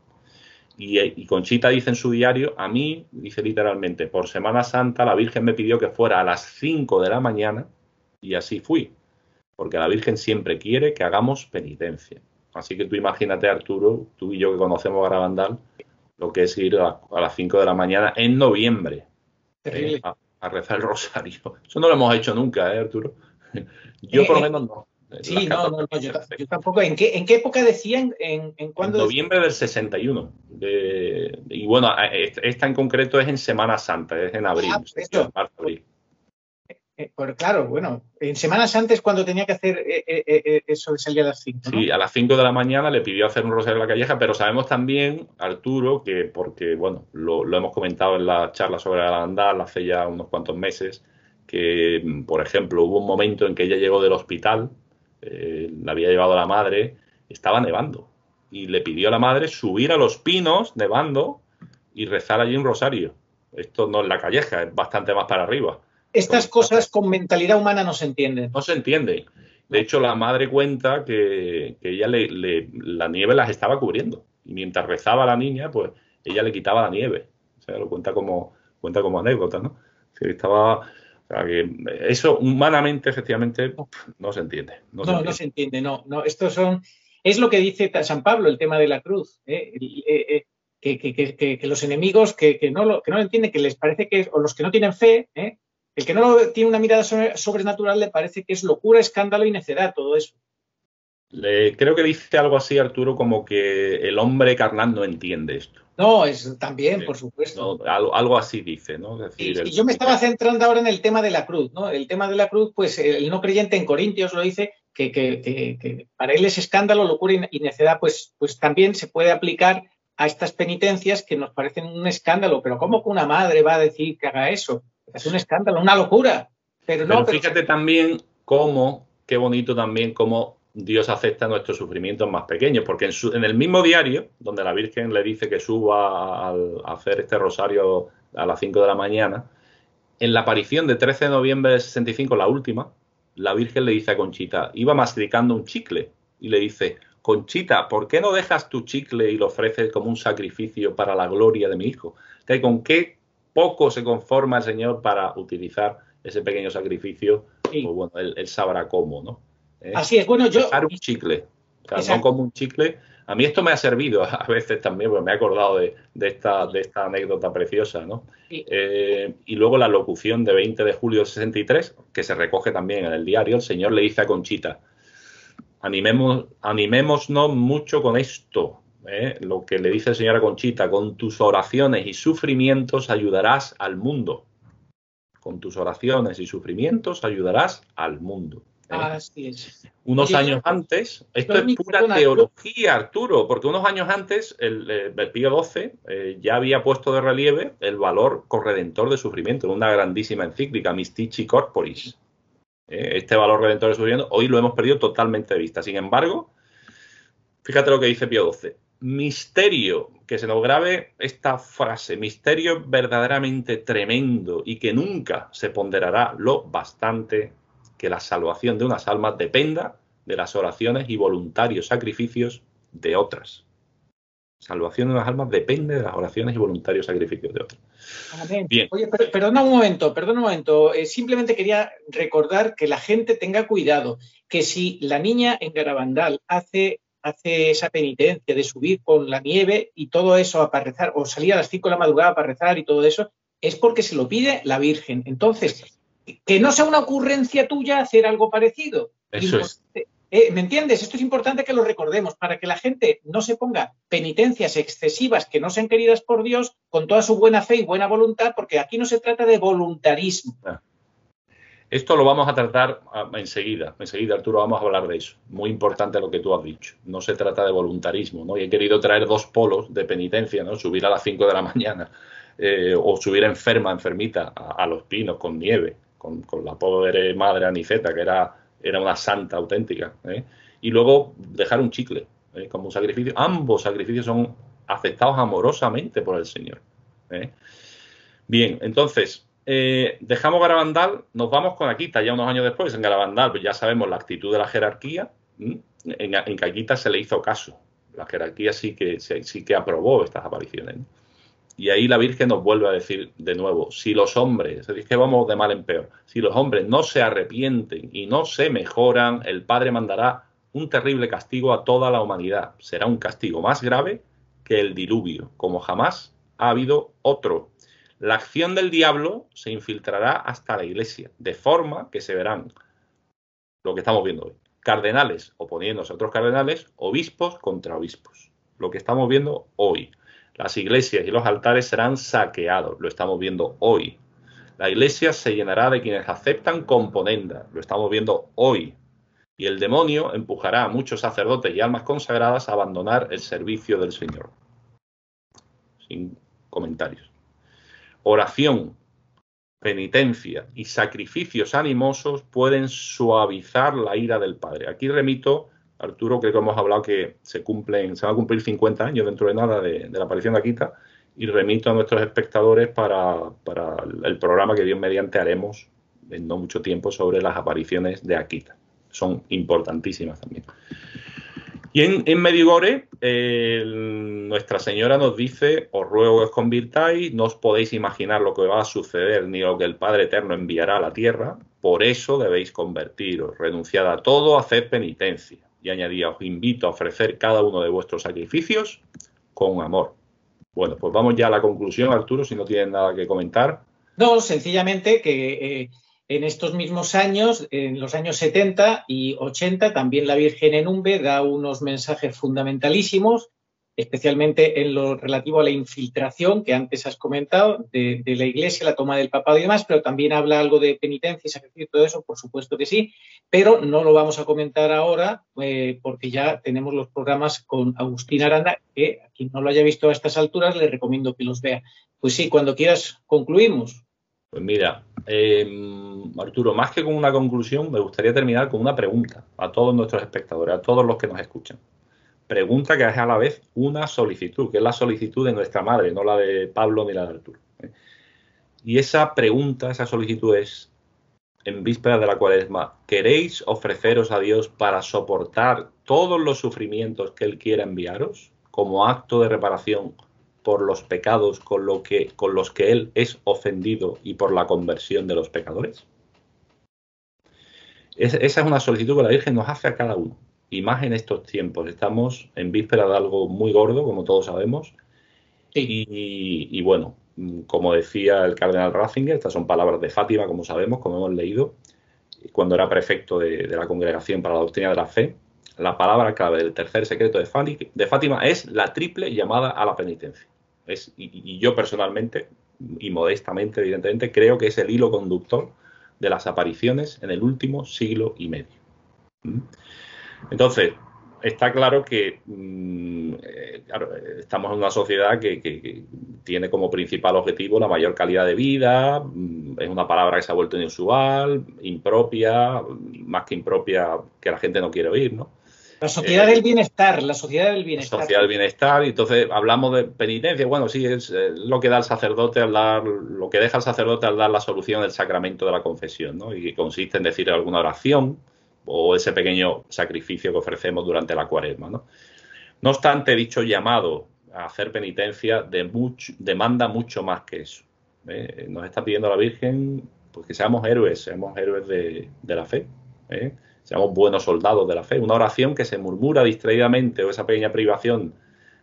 Y Conchita dice en su diario, a mí, dice literalmente, por Semana Santa la Virgen me pidió que fuera a las 5 de la mañana y así fui, porque la Virgen siempre quiere que hagamos penitencia. Así que tú imagínate, Arturo, tú y yo que conocemos Garabandal, lo que es ir a las 5 de la mañana en noviembre a rezar el rosario. Eso no lo hemos hecho nunca, Arturo? Yo por lo menos no. Sí, no, yo tampoco. ¿En qué época decían? ¿En cuándo? En noviembre del 61. Y bueno, esta en concreto es en Semana Santa, es en abril. Abril. Pues claro, bueno, en Semanas antes cuando tenía que hacer eso de salir a las 5, ¿no? Sí, a las 5 de la mañana le pidió hacer un rosario en la calleja, pero sabemos también, Arturo, que porque, bueno, lo hemos comentado en la charla sobre Garabandal hace ya unos cuantos meses, que, por ejemplo, hubo un momento en que ella llegó del hospital, la había llevado a la madre, estaba nevando, y le pidió a la madre subir a los pinos, nevando, y rezar allí un rosario. Esto no es la calleja, es bastante más para arriba. Estas cosas con mentalidad humana no se entienden. No se entiende. De hecho, la madre cuenta que ella la nieve las estaba cubriendo. Y mientras rezaba a la niña, pues ella le quitaba la nieve. O sea, lo cuenta como anécdota, ¿no? Que estaba... O sea, que eso humanamente, efectivamente, no se entiende. No se entiende, no. Es lo que dice San Pablo, el tema de la cruz. Que los enemigos que no lo entienden, que les parece que o los que no tienen fe, el que no tiene una mirada sobrenatural le parece que es locura, escándalo y necedad, todo eso. Creo que dice algo así, Arturo, como que el hombre carnal no entiende esto. No, es también, por supuesto. No, algo así dice, ¿no? Es decir, y yo me estaba centrando ahora en el tema de la cruz, ¿no? El tema de la cruz, pues el no creyente en Corintios lo dice, que para él es escándalo, locura y necedad, pues también se puede aplicar a estas penitencias que nos parecen un escándalo. Pero ¿cómo que una madre va a decir que haga eso? Es un escándalo, una locura. Pero fíjate también qué bonito también cómo Dios acepta nuestros sufrimientos más pequeños, porque en el mismo diario, donde la Virgen le dice que suba a hacer este rosario a las 5 de la mañana, en la aparición de 13 de noviembre del 65, la última, la Virgen le dice a Conchita, iba masticando un chicle, y le dice, Conchita, ¿por qué no dejas tu chicle y lo ofreces como un sacrificio para la gloria de mi hijo? ¿Con qué poco se conforma el Señor para utilizar ese pequeño sacrificio? Sí. Pues bueno, él sabrá cómo, ¿no? Así es, bueno, yo... Dejar un chicle, o sea, no como un chicle. A mí esto me ha servido a veces también, porque me he acordado de esta anécdota preciosa, ¿no? Sí. Y luego la locución de 20 de julio del 63, que se recoge también en el diario, el Señor le dice a Conchita, animémonos mucho con esto, lo que le dice el Señor a Conchita, con tus oraciones y sufrimientos ayudarás al mundo. Con tus oraciones y sufrimientos ayudarás al mundo. Así es. Unos años antes, esto es pura teología, Arturo, porque unos años antes el Pío XII ya había puesto de relieve el valor corredentor de sufrimiento en una grandísima encíclica, Mystici Corporis. Este valor redentor de sufrimiento hoy lo hemos perdido totalmente de vista. Sin embargo, fíjate lo que dice Pío XII. Misterio, que se nos grabe esta frase, misterio verdaderamente tremendo y que nunca se ponderará lo bastante que la salvación de unas almas dependa de las oraciones y voluntarios sacrificios de otras. Salvación de unas almas depende de las oraciones y voluntarios sacrificios de otras. Amén. Bien. Oye, perdona un momento. Simplemente quería recordar que la gente tenga cuidado, que si la niña en Garabandal hace esa penitencia de subir con la nieve y todo eso para rezar, o salir a las 5 de la madrugada para rezar y todo eso, es porque se lo pide la Virgen. Entonces, que no sea una ocurrencia tuya hacer algo parecido. Eso es. ¿Me entiendes? Esto es importante que lo recordemos para que la gente no se ponga penitencias excesivas que no sean queridas por Dios con toda su buena fe y buena voluntad, porque aquí no se trata de voluntarismo. Esto lo vamos a tratar enseguida. Enseguida, Arturo, vamos a hablar de eso. Muy importante lo que tú has dicho. No se trata de voluntarismo, ¿no? Y he querido traer dos polos de penitencia, ¿no? Subir a las 5 de la mañana o subir enfermita a los pinos con nieve. con la pobre madre Aniceta, que era una santa auténtica, y luego dejar un chicle, como un sacrificio. Ambos sacrificios son aceptados amorosamente por el Señor. Bien, entonces, dejamos Garabandal, nos vamos con Akita, ya unos años después. En Garabandal pues ya sabemos la actitud de la jerarquía. En Akita se le hizo caso. La jerarquía sí que aprobó estas apariciones, ¿no? Y ahí la Virgen nos vuelve a decir de nuevo, si los hombres, es que vamos de mal en peor, si los hombres no se arrepienten y no se mejoran, el Padre mandará un terrible castigo a toda la humanidad. Será un castigo más grave que el diluvio, como jamás ha habido otro. La acción del diablo se infiltrará hasta la Iglesia, de forma que se verán lo que estamos viendo hoy. Cardenales oponiéndose a otros cardenales, obispos contra obispos. Lo que estamos viendo hoy. Las iglesias y los altares serán saqueados, lo estamos viendo hoy. La iglesia se llenará de quienes aceptan componendas, lo estamos viendo hoy. Y el demonio empujará a muchos sacerdotes y almas consagradas a abandonar el servicio del Señor. Sin comentarios. Oración, penitencia y sacrificios animosos pueden suavizar la ira del Padre. Aquí remito, Arturo, creo que hemos hablado que se van a cumplir 50 años dentro de nada de la aparición de Akita, y remito a nuestros espectadores para el programa que Dios mediante haremos en no mucho tiempo sobre las apariciones de Akita. Son importantísimas también. Y en Medjugorje, Nuestra Señora nos dice, os ruego que os convirtáis, no os podéis imaginar lo que va a suceder ni lo que el Padre Eterno enviará a la tierra, por eso debéis convertiros, renunciad a todo, haced penitencia. Y añadía, os invito a ofrecer cada uno de vuestros sacrificios con amor. Bueno, pues vamos ya a la conclusión, Arturo, si no tienes nada que comentar. No, sencillamente que en estos mismos años, en los años 70 y 80, también la Virgen en Umbe da unos mensajes fundamentalísimos, especialmente en lo relativo a la infiltración que antes has comentado de la Iglesia, la toma del papado y demás, pero también habla algo de penitencia y sacrificio, todo eso, por supuesto que sí, pero no lo vamos a comentar ahora porque ya tenemos los programas con Agustín Aranda, que a quien no lo haya visto a estas alturas le recomiendo que los vea. Pues sí, cuando quieras concluimos. Pues mira, Arturo, más que con una conclusión, me gustaría terminar con una pregunta a todos nuestros espectadores, a todos los que nos escuchan. Pregunta que es a la vez una solicitud, que es la solicitud de nuestra madre, no la de Pablo ni la de Arturo. Y esa pregunta, esa solicitud es, en vísperas de la Cuaresma, ¿queréis ofreceros a Dios para soportar todos los sufrimientos que Él quiera enviaros como acto de reparación por los pecados con los que Él es ofendido y por la conversión de los pecadores? Esa es una solicitud que la Virgen nos hace a cada uno. Y más en estos tiempos. Estamos en víspera de algo muy gordo, como todos sabemos. Sí. Y bueno, como decía el cardenal Ratzinger, estas son palabras de Fátima, como sabemos, como hemos leído, cuando era prefecto de la Congregación para la Doctrina de la Fe. La palabra clave del tercer secreto de Fátima es la triple llamada a la penitencia. Y yo personalmente, y modestamente, evidentemente, creo que es el hilo conductor de las apariciones en el último siglo y medio. Entonces, está claro que estamos en una sociedad que tiene como principal objetivo la mayor calidad de vida. Es una palabra que se ha vuelto inusual, impropia, más que impropia, que la gente no quiere oír, ¿no? La sociedad del bienestar, la sociedad del bienestar. La sociedad del bienestar, y entonces hablamos de penitencia. Bueno, sí, es lo que da el sacerdote lo que deja el sacerdote al dar la solución del sacramento de la confesión, ¿no? Y que consiste en decir alguna oración o ese pequeño sacrificio que ofrecemos durante la Cuaresma, ¿no? No obstante, dicho llamado a hacer penitencia demanda mucho más que eso. Nos está pidiendo la Virgen pues, que seamos héroes de la fe, seamos buenos soldados de la fe. Una oración que se murmura distraídamente, o esa pequeña privación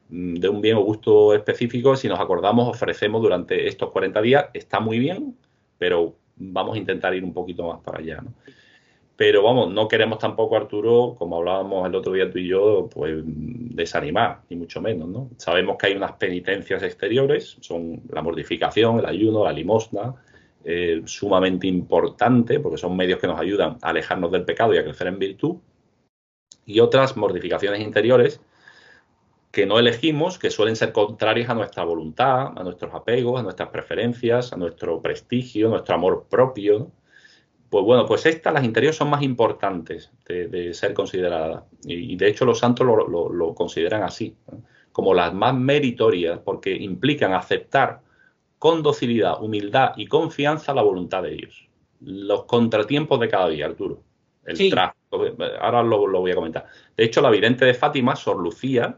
de un bien o gusto específico, si nos acordamos, ofrecemos durante estos 40 días, está muy bien, pero vamos a intentar ir un poquito más para allá, ¿no? Pero vamos, no queremos tampoco, Arturo, como hablábamos el otro día tú y yo, pues desanimar, ni mucho menos, ¿no? Sabemos que hay unas penitencias exteriores, son la mortificación, el ayuno, la limosna, sumamente importante, porque son medios que nos ayudan a alejarnos del pecado y a crecer en virtud, y otras mortificaciones interiores que no elegimos, que suelen ser contrarias a nuestra voluntad, a nuestros apegos, a nuestras preferencias, a nuestro prestigio, a nuestro amor propio, ¿no? Pues bueno, pues las interiores son más importantes de ser consideradas. Y de hecho los santos lo consideran así, ¿no? Como las más meritorias, porque implican aceptar con docilidad, humildad y confianza la voluntad de Dios. Los contratiempos de cada día, Arturo. El Sí, tráfico, ahora lo voy a comentar. De hecho, la vidente de Fátima, Sor Lucía,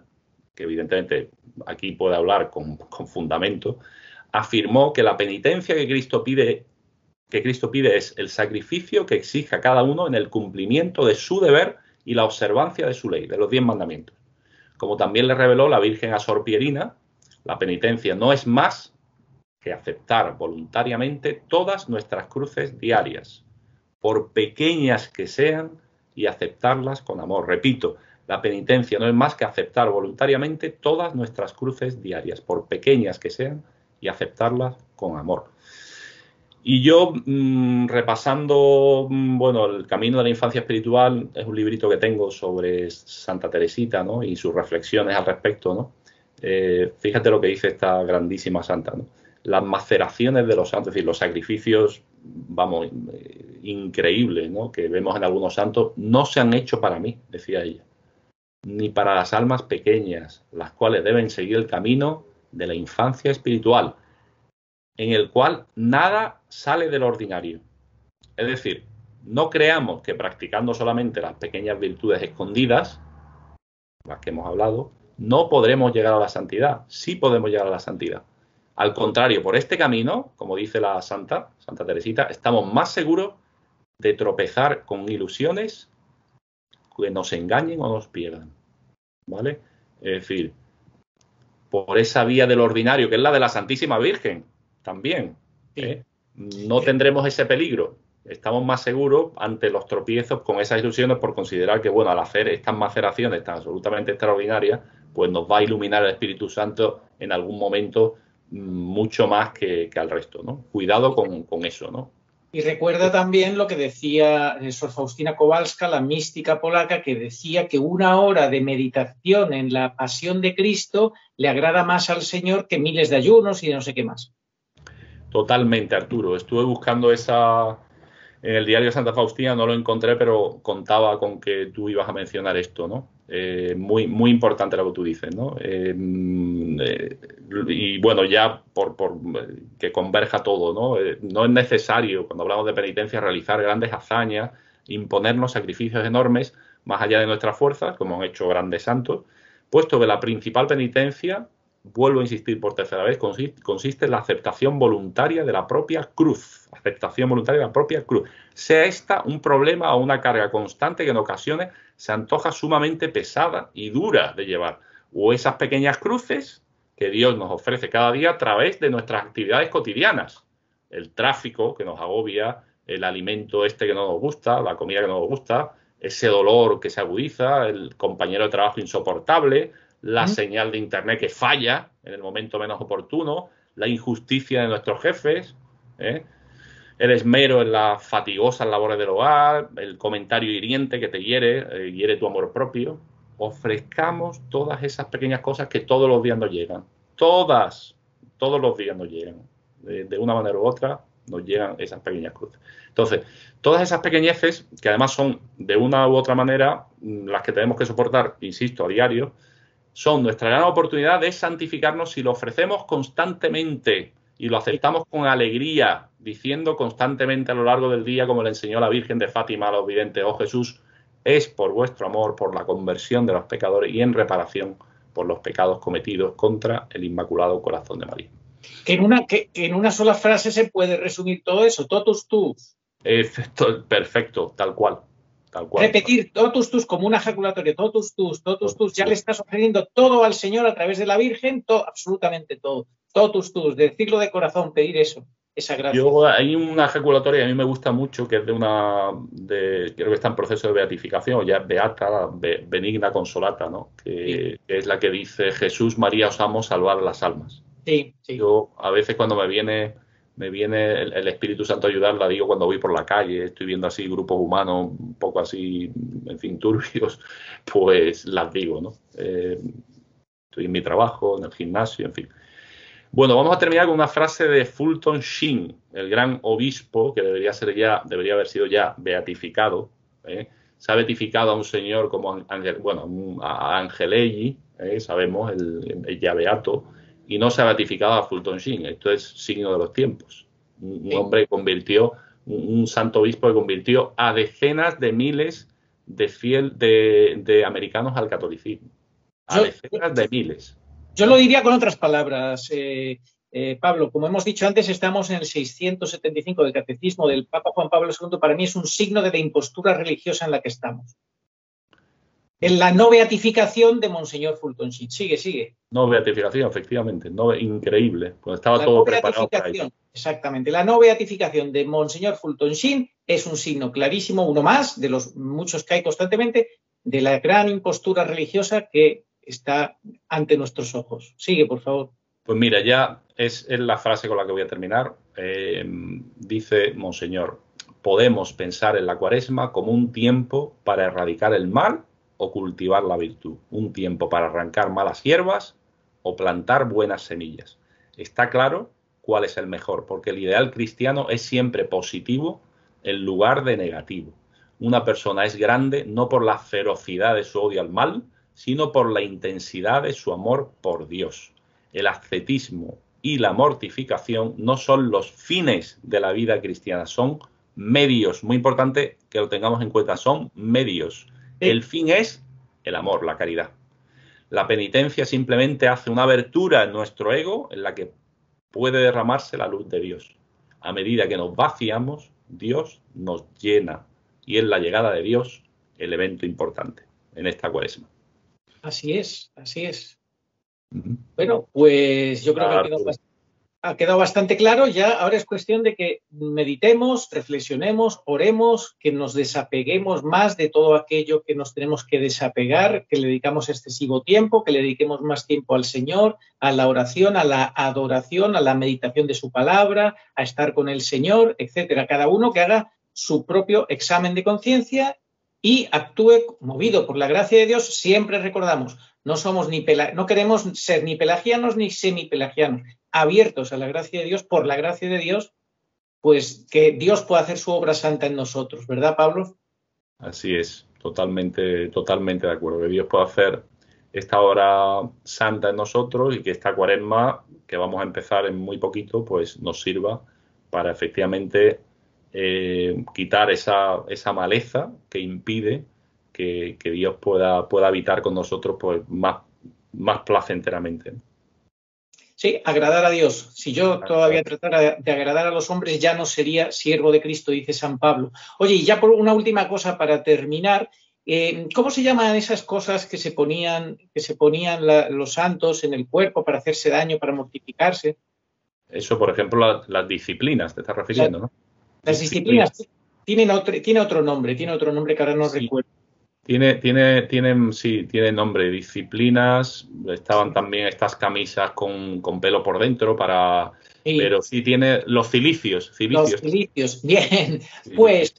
que evidentemente aquí puede hablar con fundamento, afirmó que la penitencia que Cristo pide es el sacrificio que exija cada uno en el cumplimiento de su deber y la observancia de su ley, de los 10 mandamientos. Como también le reveló la Virgen a Sor Pierina, la penitencia no es más que aceptar voluntariamente todas nuestras cruces diarias, por pequeñas que sean, y aceptarlas con amor. Repito, la penitencia no es más que aceptar voluntariamente todas nuestras cruces diarias, por pequeñas que sean, y aceptarlas con amor. Y yo, repasando, bueno, El camino de la infancia espiritual, es un librito que tengo sobre Santa Teresita, ¿no? Y sus reflexiones al respecto, ¿no? Fíjate lo que dice esta grandísima santa, ¿no? Las maceraciones de los santos, es decir, los sacrificios, vamos, increíbles, ¿no? Que vemos en algunos santos, no se han hecho para mí, decía ella, ni para las almas pequeñas, las cuales deben seguir el camino de la infancia espiritual, en el cual nada sale del ordinario. Es decir, no creamos que practicando solamente las pequeñas virtudes escondidas, las que hemos hablado, no podremos llegar a la santidad. Sí podemos llegar a la santidad. Al contrario, por este camino, como dice la Santa Teresita, estamos más seguros de tropezar con ilusiones que nos engañen o nos pierdan. ¿Vale? Es decir, por esa vía del ordinario, que es la de la Santísima Virgen, también, ¿eh? No tendremos ese peligro. Estamos más seguros ante los tropiezos con esas ilusiones, por considerar que, bueno, al hacer estas maceraciones tan absolutamente extraordinarias, pues nos va a iluminar el Espíritu Santo en algún momento mucho más que al resto, ¿no? Cuidado con eso, ¿no? Y recuerda también lo que decía Sor Faustina Kowalska, la mística polaca, que decía que 1 hora de meditación en la pasión de Cristo le agrada más al Señor que miles de ayunos y no sé qué más. Totalmente, Arturo. Estuve buscando esa en el diario de Santa Faustina, no lo encontré, pero contaba con que tú ibas a mencionar esto, ¿no? Muy, muy importante lo que tú dices, ¿no? Y bueno, ya por que converja todo, ¿no? No es necesario, cuando hablamos de penitencia, realizar grandes hazañas, imponernos sacrificios enormes, más allá de nuestras fuerzas, como han hecho grandes santos, puesto que la principal penitencia, vuelvo a insistir por tercera vez, consiste en la aceptación voluntaria de la propia cruz. Aceptación voluntaria de la propia cruz. Sea esta un problema o una carga constante que en ocasiones se antoja sumamente pesada y dura de llevar. O esas pequeñas cruces que Dios nos ofrece cada día a través de nuestras actividades cotidianas. El tráfico que nos agobia, el alimento este que no nos gusta, la comida que no nos gusta, ese dolor que se agudiza, el compañero de trabajo insoportable, la señal de internet que falla en el momento menos oportuno, la injusticia de nuestros jefes, el esmero en las fatigosas labores del hogar, el comentario hiriente que te hiere tu amor propio. Ofrezcamos todas esas pequeñas cosas que todos los días nos llegan. Todos los días nos llegan. De una manera u otra nos llegan esas pequeñas cruces. Entonces, todas esas pequeñeces, que además son de una u otra manera las que tenemos que soportar, insisto, a diario, son nuestra gran oportunidad de santificarnos si lo ofrecemos constantemente y lo aceptamos con alegría, diciendo constantemente a lo largo del día, como le enseñó la Virgen de Fátima a los videntes: oh Jesús, es por vuestro amor, por la conversión de los pecadores y en reparación por los pecados cometidos contra el Inmaculado Corazón de María. Que en una sola frase se puede resumir todo eso, totus tus. Perfecto, tal cual. Repetir totus tus como una ejaculatoria, totus tus, ya le estás ofreciendo todo al Señor a través de la Virgen, absolutamente todo. Totus tus, decirlo de corazón, pedir eso, esa gracia. Hay una ejaculatoria que a mí me gusta mucho, que es creo que está en proceso de beatificación, ya es beata, benigna consolata, ¿no? Que es la que dice: Jesús, María, os amo, salvar las almas. Sí. Yo a veces cuando me viene el Espíritu Santo a ayudar, la digo cuando voy por la calle, estoy viendo así grupos humanos un poco así, en fin, turbios, pues las digo, ¿no? Estoy en mi trabajo, en el gimnasio, en fin. Bueno, vamos a terminar con una frase de Fulton Sheen, el gran obispo que debería haber sido ya beatificado. Se ha beatificado a un señor como a Angelelli, sabemos, el ya beato, y no se ha beatificado a Fulton Sheen. Esto es signo de los tiempos. Un hombre que convirtió, un santo obispo que convirtió a decenas de miles de americanos al catolicismo. A decenas de miles. Yo lo diría con otras palabras, Pablo. Como hemos dicho antes, estamos en el 675 del Catecismo del Papa Juan Pablo II. Para mí es un signo de la impostura religiosa en la que estamos. En la no beatificación de Monseñor Fulton Sheen. Sigue. No beatificación, efectivamente. No, increíble. Pues estaba todo preparado para ello. Exactamente. La no beatificación de Monseñor Fulton Sheen es un signo clarísimo, uno más de los muchos que hay constantemente, de la gran impostura religiosa que está ante nuestros ojos. Sigue, por favor. Pues mira, ya es la frase con la que voy a terminar. Dice Monseñor: podemos pensar en la Cuaresma como un tiempo para erradicar el mal o cultivar la virtud, un tiempo para arrancar malas hierbas o plantar buenas semillas. Está claro cuál es el mejor, porque el ideal cristiano es siempre positivo en lugar de negativo. Una persona es grande no por la ferocidad de su odio al mal, sino por la intensidad de su amor por Dios. El ascetismo y la mortificación no son los fines de la vida cristiana, son medios. Muy importante que lo tengamos en cuenta, son medios. El fin es el amor, la caridad. La penitencia simplemente hace una abertura en nuestro ego en la que puede derramarse la luz de Dios. A medida que nos vaciamos, Dios nos llena. Y es la llegada de Dios el evento importante en esta Cuaresma. Así es. Bueno, pues yo creo que ha quedado bastante claro. Ya ahora es cuestión de que meditemos, reflexionemos, oremos, que nos desapeguemos más de todo aquello que nos tenemos que desapegar, que le dedicamos excesivo tiempo, que le dediquemos más tiempo al Señor, a la oración, a la adoración, a la meditación de su palabra, a estar con el Señor, etcétera. Cada uno que haga su propio examen de conciencia y actúe movido por la gracia de Dios. Siempre recordamos, no queremos ser ni pelagianos ni semipelagianos, abiertos a la gracia de Dios, por la gracia de Dios, pues que Dios pueda hacer su obra santa en nosotros, ¿verdad, Pablo? Así es, totalmente de acuerdo, que Dios pueda hacer esta obra santa en nosotros y que esta Cuaresma, que vamos a empezar en muy poquito, pues nos sirva para efectivamente quitar esa maleza que impide que Dios pueda habitar con nosotros pues más placenteramente. Sí, agradar a Dios. Si yo todavía tratara de agradar a los hombres, ya no sería siervo de Cristo, dice San Pablo. Oye, y ya por una última cosa para terminar, ¿cómo se llaman esas cosas que se ponían los santos en el cuerpo para hacerse daño, para mortificarse? Eso, por ejemplo, las disciplinas, te estás refiriendo, ¿no? Las disciplinas tienen otro nombre que ahora no recuerdo. Tiene nombre, disciplinas. Estaban también estas camisas con pelo por dentro pero sí tiene los cilicios. Los cilicios, bien. Sí. Pues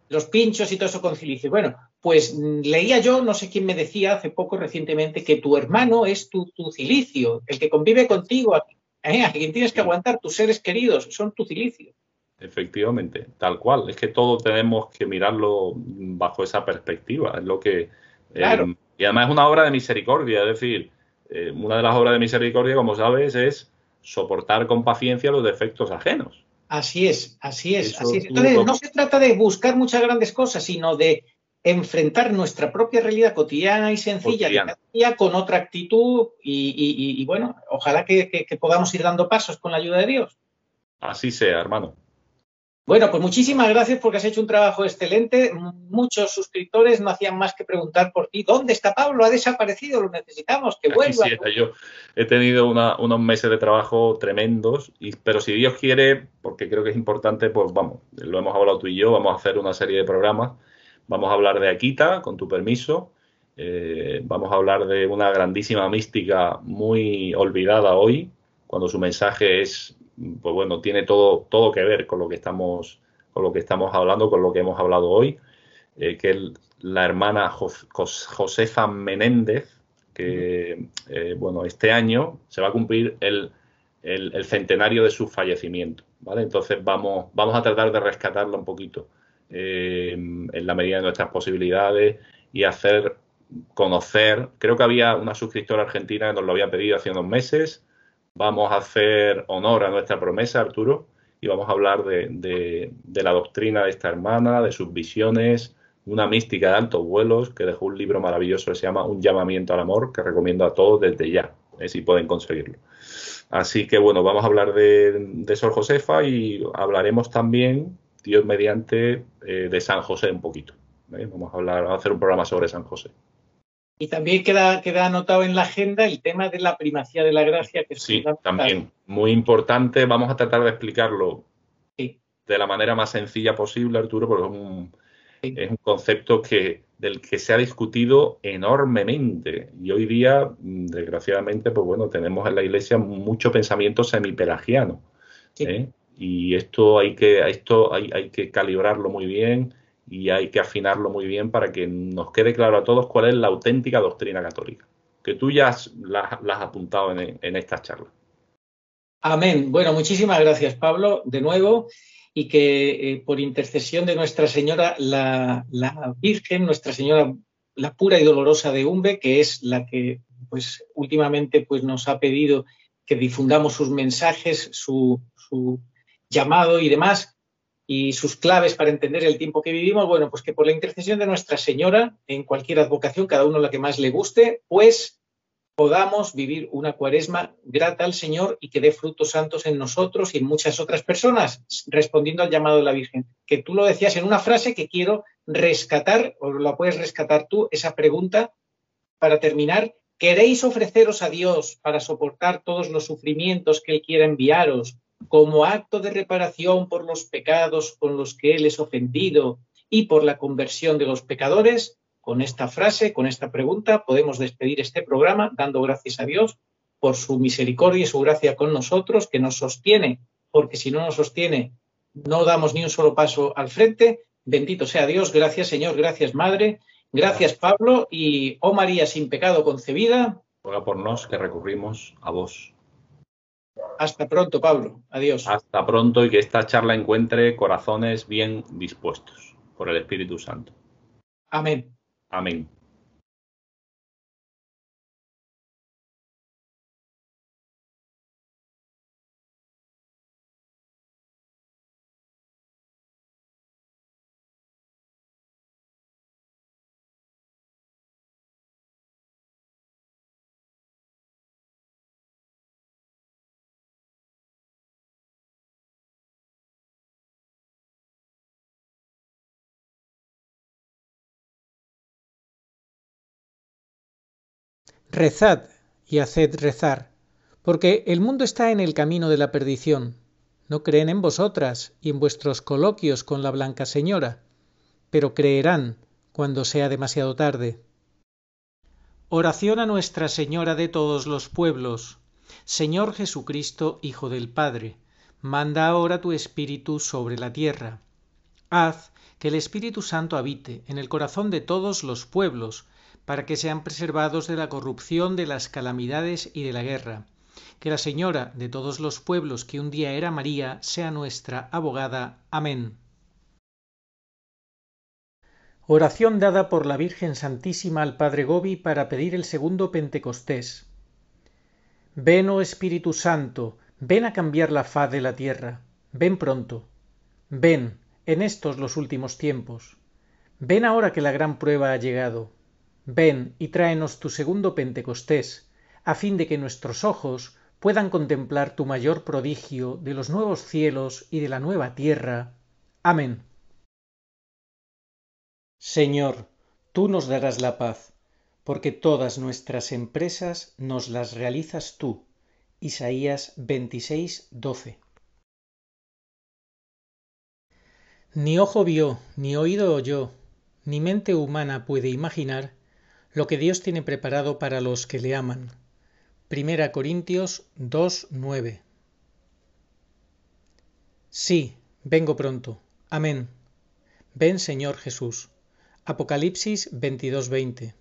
los pinchos y todo eso con cilicios. Bueno, pues leía yo, no sé quién me decía recientemente, que tu hermano es tu cilicio, el que convive contigo, a quien tienes que aguantar, tus seres queridos, son tu cilicio. Efectivamente, tal cual. Es que todo tenemos que mirarlo bajo esa perspectiva. Es lo que claro. Y además es una obra de misericordia. Es decir, una de las obras de misericordia, como sabes, es soportar con paciencia los defectos ajenos. Así es. Entonces, no se trata de buscar muchas grandes cosas, sino de enfrentar nuestra propia realidad cotidiana y sencilla de cada día con otra actitud y bueno, ojalá que podamos ir dando pasos con la ayuda de Dios. Así sea, hermano. Bueno, pues muchísimas gracias porque has hecho un trabajo excelente. Muchos suscriptores no hacían más que preguntar por ti. ¿Dónde está Pablo? ¿Ha desaparecido? Lo necesitamos, que vuelva. Yo he tenido unos meses de trabajo tremendos, pero si Dios quiere, porque creo que es importante, pues vamos, lo hemos hablado tú y yo, vamos a hacer una serie de programas. Vamos a hablar de Akita, con tu permiso. Vamos a hablar de una grandísima mística muy olvidada hoy, cuando su mensaje es... pues bueno, tiene todo que ver con lo que estamos hablando, con lo que hemos hablado hoy, que es la hermana Josefa Menéndez, que bueno, este año se va a cumplir el el centenario de su fallecimiento, ¿vale? Entonces vamos a tratar de rescatarla un poquito en la medida de nuestras posibilidades y hacer conocer. Creo que había una suscriptora argentina que nos lo había pedido hace unos meses. Vamos a hacer honor a nuestra promesa, Arturo, y vamos a hablar de la doctrina de esta hermana, de sus visiones, una mística de altos vuelos que dejó un libro maravilloso que se llama Un llamamiento al amor, que recomiendo a todos desde ya, si pueden conseguirlo. Así que bueno, vamos a hablar de Sor Josefa y hablaremos también, Dios mediante, de San José un poquito. Vamos a hacer un programa sobre San José. Y también queda anotado en la agenda el tema de la primacía de la gracia, que es sí, también muy importante. Vamos a tratar de explicarlo de la manera más sencilla posible, Arturo, porque es un concepto del que se ha discutido enormemente. Y hoy día, desgraciadamente, pues bueno, tenemos en la Iglesia mucho pensamiento semipelagiano. Y esto hay que calibrarlo muy bien y hay que afinarlo muy bien para que nos quede claro a todos cuál es la auténtica doctrina católica, que tú ya la has apuntado en estas charlas. Amén. Bueno, muchísimas gracias, Pablo, de nuevo, y que por intercesión de Nuestra Señora, la Virgen, Nuestra Señora, la pura y dolorosa de Umbe, que es la que pues últimamente pues, nos ha pedido que difundamos sus mensajes, su llamado y demás, y sus claves para entender el tiempo que vivimos, bueno, pues que por la intercesión de Nuestra Señora, en cualquier advocación, cada uno la que más le guste, pues podamos vivir una cuaresma grata al Señor y que dé frutos santos en nosotros y en muchas otras personas, respondiendo al llamado de la Virgen. Que tú lo decías en una frase que quiero rescatar, o la puedes rescatar tú, esa pregunta, para terminar. ¿Queréis ofreceros a Dios para soportar todos los sufrimientos que Él quiera enviaros como acto de reparación por los pecados con los que Él es ofendido y por la conversión de los pecadores? Con esta frase, con esta pregunta, podemos despedir este programa dando gracias a Dios por su misericordia y su gracia con nosotros, que nos sostiene, porque si no nos sostiene, no damos ni un solo paso al frente. Bendito sea Dios, gracias Señor, gracias Madre, gracias Pablo, y oh María sin pecado concebida, ruega por nos que recurrimos a vos. Hasta pronto, Pablo. Adiós. Hasta pronto y que esta charla encuentre corazones bien dispuestos por el Espíritu Santo. Amén. Amén. Rezad y haced rezar, porque el mundo está en el camino de la perdición. No creen en vosotras y en vuestros coloquios con la Blanca Señora, pero creerán cuando sea demasiado tarde. Oración a Nuestra Señora de todos los pueblos. Señor Jesucristo, Hijo del Padre, manda ahora tu Espíritu sobre la tierra. Haz que el Espíritu Santo habite en el corazón de todos los pueblos, para que sean preservados de la corrupción, de las calamidades y de la guerra. Que la Señora de todos los pueblos, que un día era María, sea nuestra abogada. Amén. Oración dada por la Virgen Santísima al Padre Gobi para pedir el segundo Pentecostés. Ven, oh Espíritu Santo, ven a cambiar la faz de la tierra. Ven pronto. Ven, en estos los últimos tiempos. Ven ahora que la gran prueba ha llegado. Ven y tráenos tu segundo Pentecostés, a fin de que nuestros ojos puedan contemplar tu mayor prodigio de los nuevos cielos y de la nueva tierra. Amén. Señor, tú nos darás la paz, porque todas nuestras empresas nos las realizas tú. Isaías 26:12. Ni ojo vio, ni oído oyó, ni mente humana puede imaginar lo que Dios tiene preparado para los que le aman. 1 Corintios 2:9. Sí, vengo pronto. Amén. Ven, Señor Jesús. Apocalipsis 22:20.